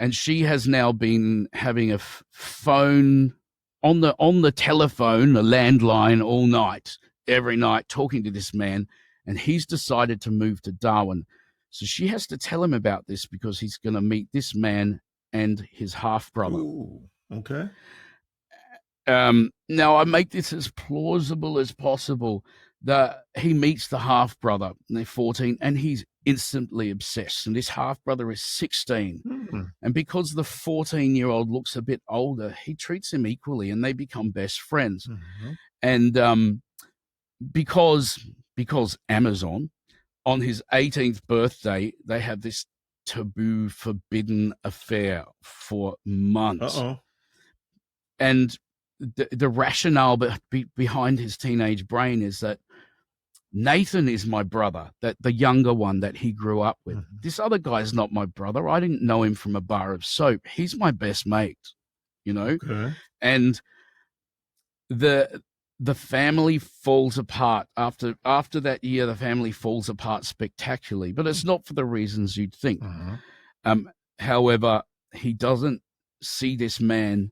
[SPEAKER 2] And she has now been having a phone on the telephone, the landline, all night, every night, talking to this man, and he's decided to move to Darwin. So she has to tell him about this because he's going to meet this man and his half-brother.
[SPEAKER 1] Ooh, okay.
[SPEAKER 2] Now, I make this as plausible as possible. That he meets the half-brother, and they're 14, and he's instantly obsessed. And this half-brother is 16.
[SPEAKER 1] Mm-hmm.
[SPEAKER 2] And because the 14-year-old looks a bit older, he treats him equally, and they become best friends.
[SPEAKER 1] Mm-hmm.
[SPEAKER 2] And because Amazon, on his 18th birthday, they have this taboo, forbidden affair for months.
[SPEAKER 1] Uh-oh.
[SPEAKER 2] And the rationale behind his teenage brain is that Nathan is my brother, that the younger one that he grew up with.
[SPEAKER 1] Mm-hmm.
[SPEAKER 2] This other guy's not my brother. I didn't know him from a bar of soap. He's my best mate, you know?
[SPEAKER 1] Okay.
[SPEAKER 2] And the family falls apart after that year. The family falls apart spectacularly, but it's not for the reasons you'd think.
[SPEAKER 1] Uh-huh.
[SPEAKER 2] However, he doesn't see this man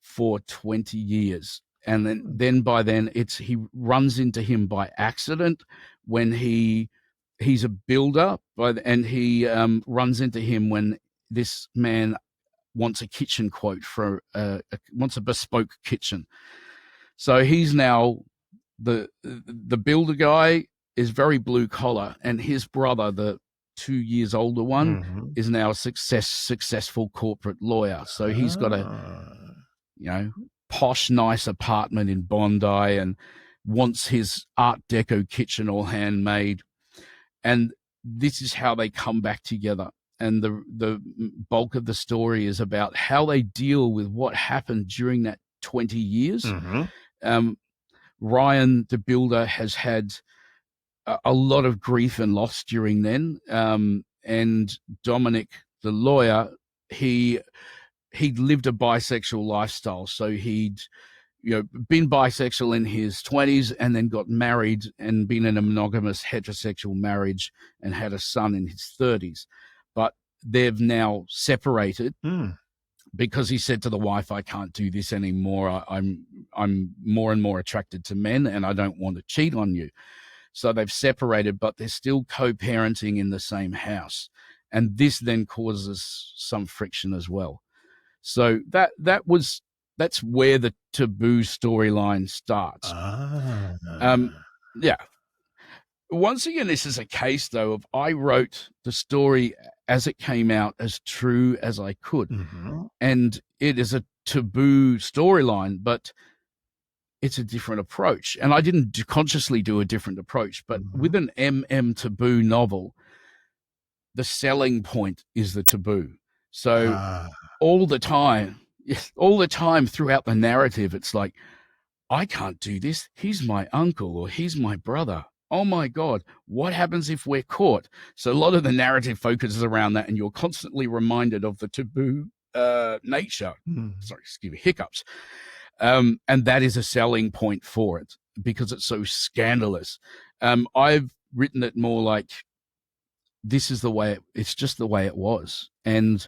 [SPEAKER 2] for 20 years. And then by then he runs into him by accident when he's a builder, and he runs into him when this man wants a kitchen quote wants a bespoke kitchen. So he's now the builder guy is very blue collar, and his brother, the 2 years older one,
[SPEAKER 1] Mm-hmm.
[SPEAKER 2] is now a successful corporate lawyer. So he's got a posh, nice apartment in Bondi and wants his Art Deco kitchen all handmade. And this is how they come back together. And the bulk of the story is about how they deal with what happened during that 20 years.
[SPEAKER 1] Mm-hmm.
[SPEAKER 2] Ryan, the builder, has had a lot of grief and loss during then. And Dominic, the lawyer, he'd lived a bisexual lifestyle. So he'd been bisexual in his 20s and then got married and been in a monogamous heterosexual marriage and had a son in his 30s. But they've now separated because he said to the wife, I can't do this anymore. I'm more and more attracted to men and I don't want to cheat on you. So they've separated, but they're still co-parenting in the same house. And this then causes some friction as well. So that's where the taboo storyline starts. Yeah. Once again, this is a case, though, of I wrote the story as it came out as true as I could.
[SPEAKER 1] Mm-hmm.
[SPEAKER 2] And it is a taboo storyline, but it's a different approach. And I didn't consciously do a different approach, but with an taboo novel, the selling point is the taboo. So all the time throughout the narrative, it's like, I can't do this. He's my uncle or he's my brother. Oh my God, what happens if we're caught? So a lot of the narrative focuses around that, and you're constantly reminded of the taboo nature. Sorry, excuse me, hiccups. And that is a selling point for it because it's so scandalous. I've written it more like, this is the way it's just the way it was. And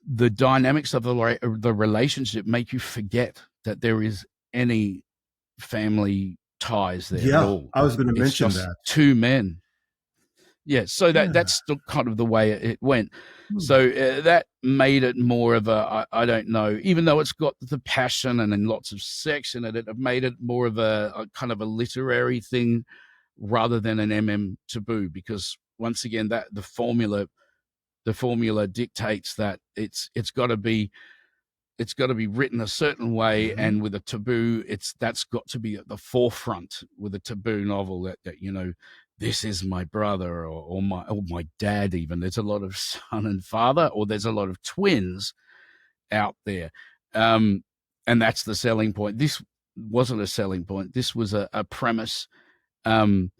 [SPEAKER 2] the dynamics of the relationship make you forget that there is any family ties there at all.
[SPEAKER 1] I was going to mention
[SPEAKER 2] just
[SPEAKER 1] that.
[SPEAKER 2] 2 men. Yeah, so that's kind of the way it went. So that made it more of I don't know, even though it's got the passion and then lots of sex in it, it made it more of a kind of a literary thing rather than an taboo, because once again, that the formula dictates that it's got to be written a certain way, and with a taboo, that's got to be at the forefront with a taboo novel, that this is my brother or my dad. Even there's a lot of son and father, or there's a lot of twins out there, and that's the selling point. This wasn't a selling point. This was a premise, and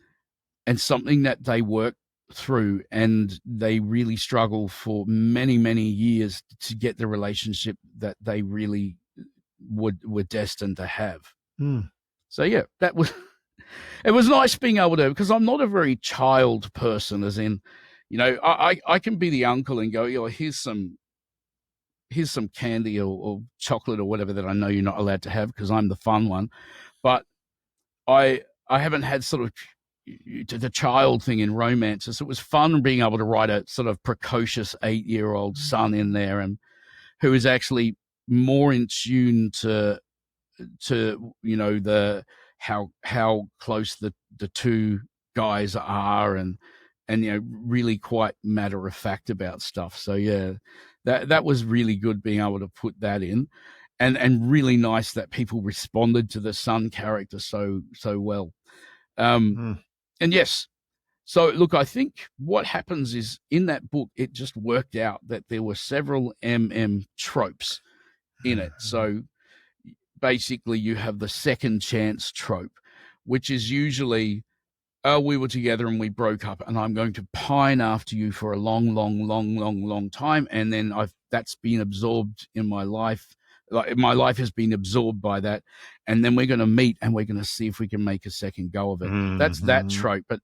[SPEAKER 2] something that they worked through, and they really struggle for many, many years to get the relationship that they really were destined to have. So yeah, that was it was nice being able to, because I'm not a very child person, as in, I can be the uncle and go, here's some candy or chocolate or whatever that I know you're not allowed to have because I'm the fun one. But I haven't had sort of the child thing in romances. So it was fun being able to write a sort of precocious 8-year-old son in there, and who is actually more in tune to the how close the two guys are, and really quite matter of fact about stuff. So yeah, that was really good being able to put that in, and really nice that people responded to the son character so well. And yes, so look, I think what happens is in that book, it just worked out that there were several tropes in it. So basically you have the second chance trope, which is usually, we were together and we broke up, and I'm going to pine after you for a long, long, long, long, long time. And then that's been absorbed in my life. Like my life has been absorbed by that. And then we're going to meet and we're going to see if we can make a second go of it. That's that trope. But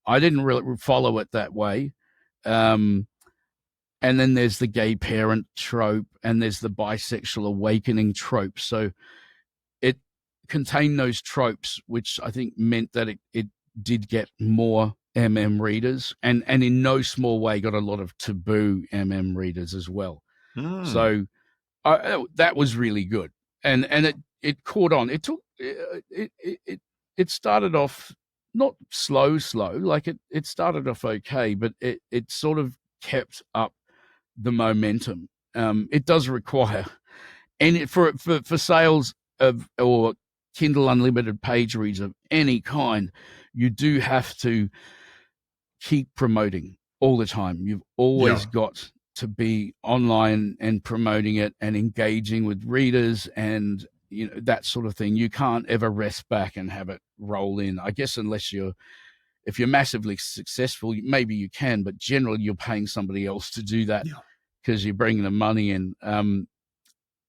[SPEAKER 2] I didn't really follow it that way. And then there's the gay parent trope, and there's the bisexual awakening trope. So it contained those tropes, which I think meant that it did get more readers, and in no small way got a lot of taboo readers as well. So that was really good, and it caught on. It took it started off not slow, like it started off okay, but it sort of kept up the momentum. It does require, and for sales of or Kindle Unlimited page reads of any kind, you do have to keep promoting all the time. You've always got to be online and promoting it and engaging with readers and that sort of thing. You can't ever rest back and have it roll in, I guess, unless if you're massively successful, maybe you can, but generally you're paying somebody else to do that because you're bringing the money in.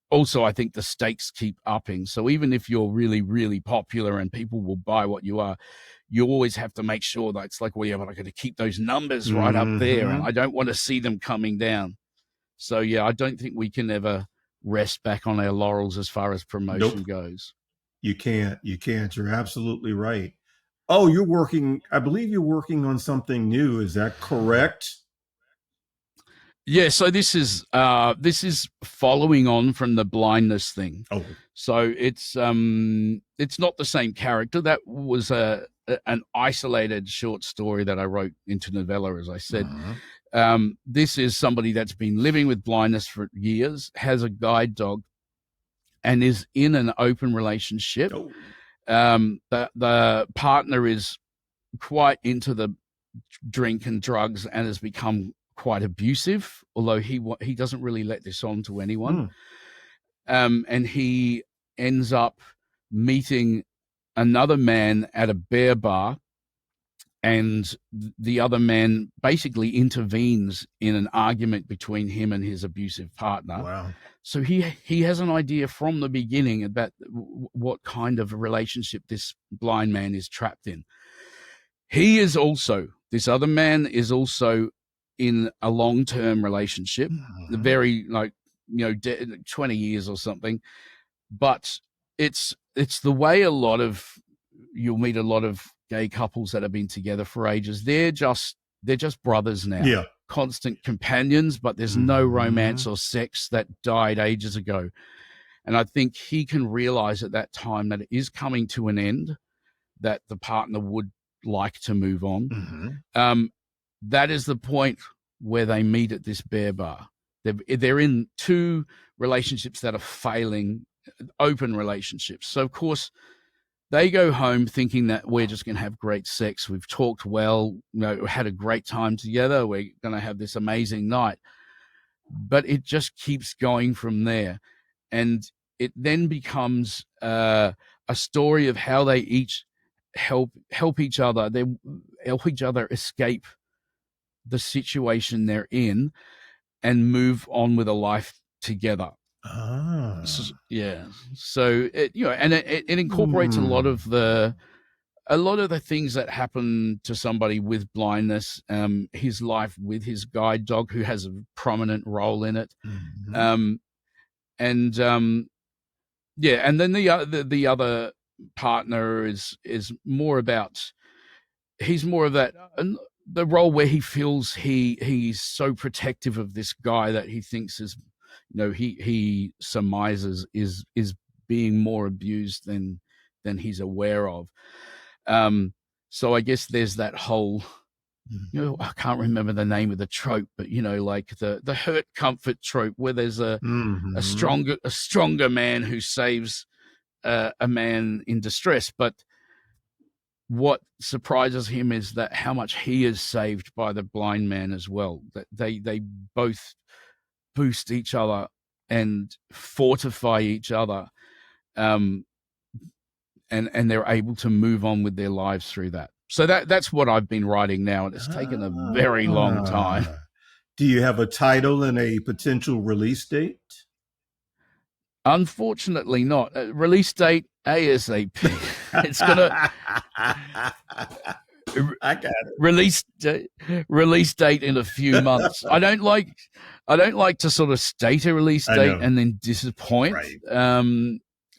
[SPEAKER 2] Also, I think the stakes keep upping. So even if you're really, really popular and people will buy what you are, you always have to make sure that it's like, well, yeah, but I got to keep those numbers right up there, and I don't want to see them coming down. So yeah, I don't think we can ever rest back on our laurels as far as promotion goes.
[SPEAKER 1] You can't. You're absolutely right. Oh, I believe you're working on something new. Is that correct?
[SPEAKER 2] Yeah, so this is following on from the blindness thing.
[SPEAKER 1] Oh,
[SPEAKER 2] so it's not the same character. That was an isolated short story that I wrote into novella, as I said. This is somebody that's been living with blindness for years, has a guide dog, and is in an open relationship. The partner is quite into the drink and drugs and has become quite abusive, although he doesn't really let this on to anyone. And he ends up meeting another man at a beer bar, and the other man basically intervenes in an argument between him and his abusive partner.
[SPEAKER 1] Wow. So
[SPEAKER 2] he has an idea from the beginning about what kind of a relationship this blind man is trapped in. This other man is also in a long-term relationship, very 20 years or something. But it's the way you'll meet a lot of gay couples that have been together for ages. They're just they're just brothers now.
[SPEAKER 1] Yeah.
[SPEAKER 2] Constant companions, but there's no romance or sex. That died ages ago. And I think he can realize at that time that it is coming to an end, that the partner would like to move on. That is the point where they meet at this bear bar. They're in two relationships that are failing, open relationships. So, of course, they go home thinking that we're just going to have great sex. We've talked well, had a great time together. We're going to have this amazing night. But it just keeps going from there. And it then becomes a story of how they each help each other. They help each other escape the situation they're in and move on with a life together. So it, and it incorporates a lot of the things that happen to somebody with blindness. His life with his guide dog, who has a prominent role in it. And then the other partner is more about, he's more of that the role where he feels he's so protective of this guy that he thinks is, he surmises is being more abused than he's aware of. So I guess there's that whole, I can't remember the name of the trope, but like the hurt comfort trope, where there's a stronger man who saves a man in distress. But what surprises him is that how much he is saved by the blind man as well. That they both boost each other and fortify each other, and they're able to move on with their lives through that. So that's what I've been writing now, and it's taken a very long time.
[SPEAKER 1] Do you have a title and a potential release date?
[SPEAKER 2] Unfortunately not. Release date ASAP. It's gonna
[SPEAKER 1] I got it.
[SPEAKER 2] Release date in a few months. I don't like to sort of state a release date and then disappoint. Right.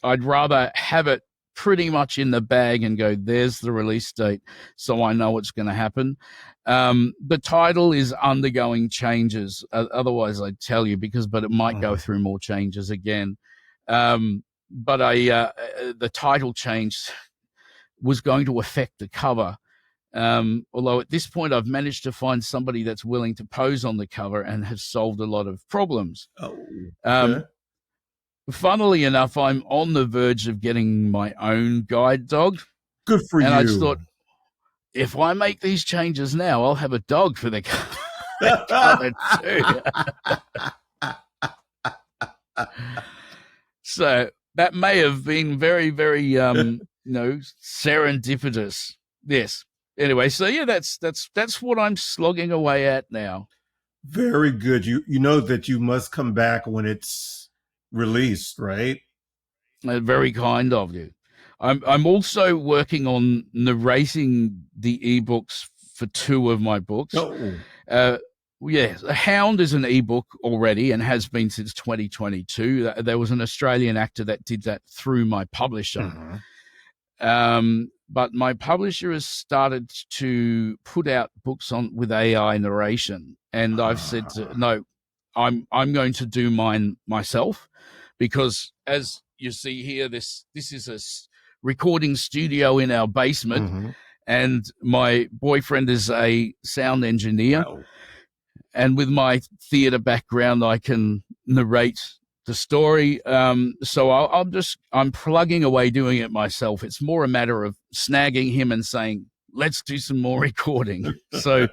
[SPEAKER 2] I'd rather have it pretty much in the bag and go, there's the release date, so I know what's going to happen. The title is undergoing changes. Otherwise, I'd tell you, but it might go through more changes again. But the title change was going to affect the cover. Although at this point I've managed to find somebody that's willing to pose on the cover and has solved a lot of problems. Funnily enough, I'm on the verge of getting my own guide dog.
[SPEAKER 1] Good for you.
[SPEAKER 2] And I just thought, if I make these changes now, I'll have a dog for the cover too. So that may have been very, very, serendipitous. Yes. Anyway, so yeah, that's what I'm slogging away at now.
[SPEAKER 1] Very good. You know that you must come back when it's released, right?
[SPEAKER 2] Very kind of you. I'm also working on narrating the ebooks for two of my books. Yes, Hound is an ebook already and has been since 2022. There was an Australian actor that did that through my publisher. But my publisher has started to put out books with AI narration, and I've said no, I'm going to do mine myself, because as you see here, this is a recording studio in our basement, and my boyfriend is a sound engineer. Wow. And with my theater background, I can narrate the story. So I'm plugging away doing it myself. It's more a matter of snagging him and saying, let's do some more recording. So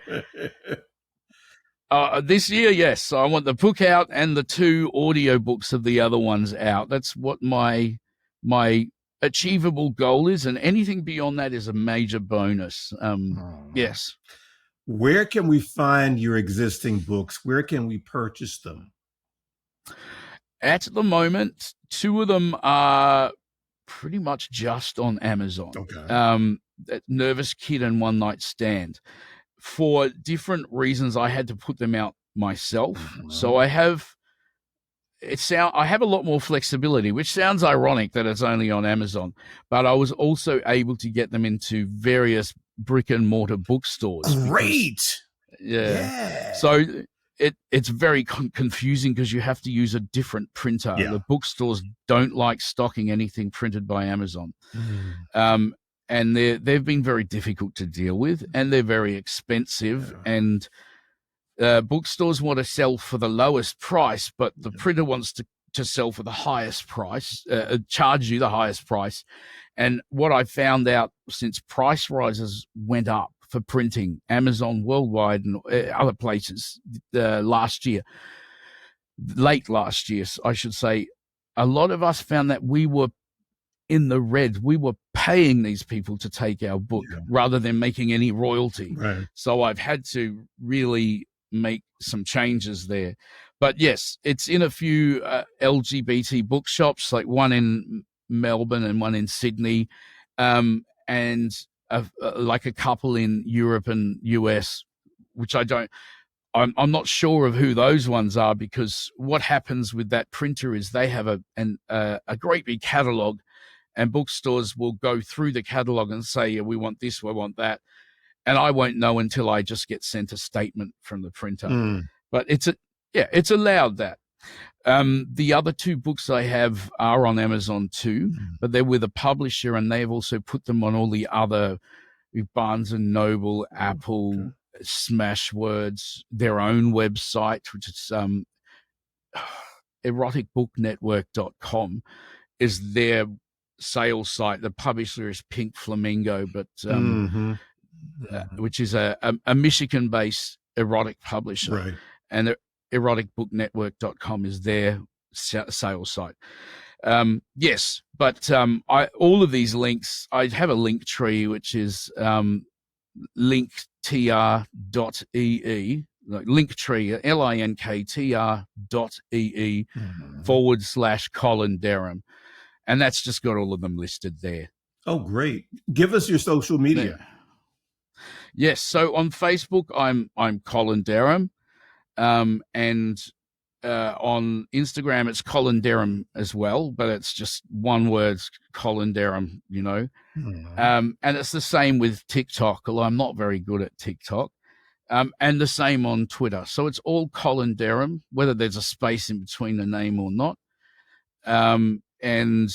[SPEAKER 2] this year, yes, I want the book out and the 2 audiobooks of the other ones out. That's what my achievable goal is. And anything beyond that is a major bonus. Yes.
[SPEAKER 1] Where can we find your existing books? Where can we purchase them?
[SPEAKER 2] At the moment, 2 of them are pretty much just on Amazon. Okay. Nervous Kid and One Night Stand. For different reasons, I had to put them out myself. So I have a lot more flexibility, which sounds ironic that it's only on Amazon, but I was also able to get them into various brick and mortar bookstores.
[SPEAKER 1] Great. Yeah.
[SPEAKER 2] So it's very confusing because you have to use a different printer.
[SPEAKER 1] Yeah.
[SPEAKER 2] The bookstores don't like stocking anything printed by Amazon. And they've been very difficult to deal with, and they're very expensive.
[SPEAKER 1] Yeah.
[SPEAKER 2] And bookstores want to sell for the lowest price, but the printer wants to sell for the highest price, charge you the highest price. And what I found out since price rises went up for printing, Amazon worldwide and other places late last year, I should say, a lot of us found that we were in the red. We were paying these people to take our book rather than making any royalty.
[SPEAKER 1] Right.
[SPEAKER 2] So I've had to really make some changes there. But yes, it's in a few LGBT bookshops, like one in Melbourne and one in Sydney, and like a couple in Europe and US, which I'm not sure of who those ones are, because what happens with that printer is they have a great big catalog, and bookstores will go through the catalog and say, we want this, we want that. And I won't know until I just get sent a statement from the printer. But it's allowed that. The other two books I have are on Amazon too, but they're with a publisher, and they've also put them on all the other Barnes and Noble, Apple, Smashwords, their own website, which is eroticbooknetwork.com is their sales site. The publisher is Pink Flamingo, but which is a Michigan-based erotic publisher.
[SPEAKER 1] Right.
[SPEAKER 2] And eroticbooknetwork.com is their sales site. Yes, but all of these links, I have a link tree, which is linktr.ee, like Linktree, linktr.ee / Colin Dereham. And that's just got all of them listed there.
[SPEAKER 1] Oh, great. Give us your social media.
[SPEAKER 2] Yeah. Yes. So on Facebook, I'm Colin Dereham. And on Instagram, it's Colin Dereham as well, but it's just one word, Colin Dereham, you know. And it's the same with TikTok, although I'm not very good at TikTok. And the same on Twitter. So it's all Colin Dereham, whether there's a space in between the name or not. And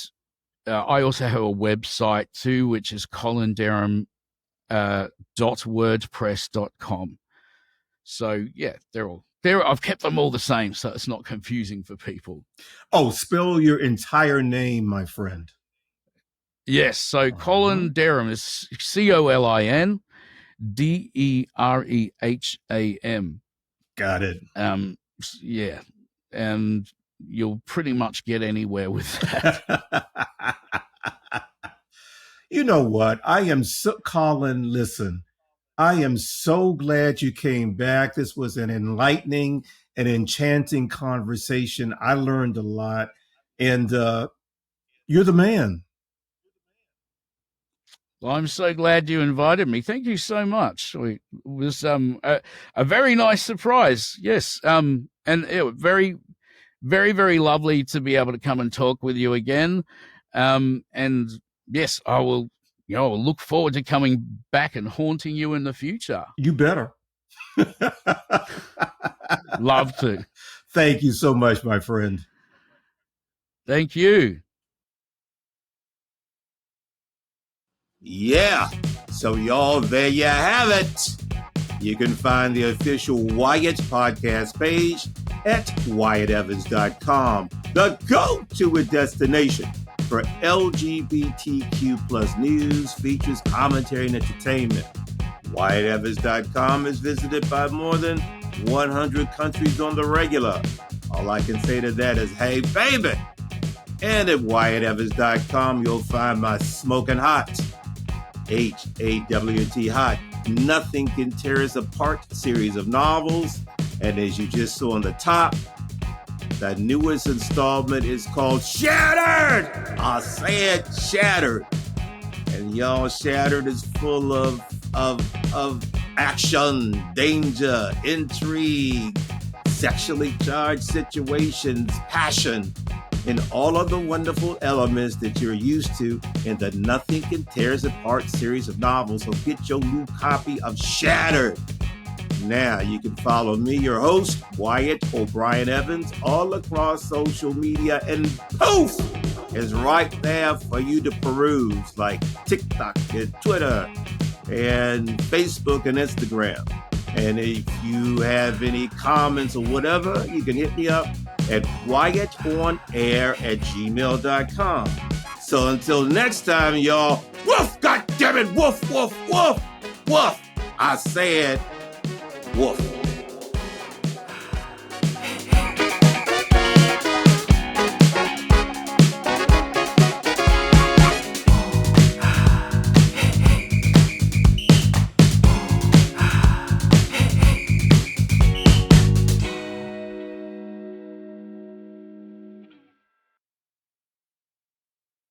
[SPEAKER 2] I also have a website too, which is colindereham.wordpress.com. So yeah, they're all there. I've kept them all the same, so it's not confusing for people.
[SPEAKER 1] Oh, spell your entire name, my friend.
[SPEAKER 2] Yes. So Colin Dereham is ColinDereham.
[SPEAKER 1] Got it.
[SPEAKER 2] Yeah. And you'll pretty much get anywhere with that.
[SPEAKER 1] You know what? Colin, listen, I am so glad you came back. This was an enlightening and enchanting conversation. I learned a lot, and you're the man.
[SPEAKER 2] Well, I'm so glad you invited me. Thank you so much. It was a very nice surprise. Yes. And it was very, very, very lovely to be able to come and talk with you again. And yes, I will, I'll look forward to coming back and haunting you in the future.
[SPEAKER 1] You better.
[SPEAKER 2] Love to.
[SPEAKER 1] Thank you so much, my friend.
[SPEAKER 2] Thank you.
[SPEAKER 1] Yeah. So, y'all, there you have it. You can find the official Wyatt podcast page at WyattEvans.com, the go-to destination for LGBTQ plus news, features, commentary, and entertainment. WyattEvans.com is visited by more than 100 countries on the regular. All I can say to that is, hey, baby. And at WyattEvans.com, you'll find my smoking hot, HAWT hot, Nothing Can Tear Us Apart series of novels. And as you just saw on the top, the newest installment is called Shattered. I said Shattered. And y'all, Shattered is full of action, danger, intrigue, sexually charged situations, passion, and all of the wonderful elements that you're used to in the Nothing Can Tear Us Apart series of novels. So get your new copy of Shattered Now, you can follow me, your host, Wyatt O'Brien Evans, all across social media, and poof, is right there for you to peruse, like TikTok and Twitter and Facebook and Instagram. And if you have any comments or whatever, you can hit me up at wyattonair@gmail.com. So until next time, y'all, woof, goddammit, woof, woof, woof, woof. I said woof.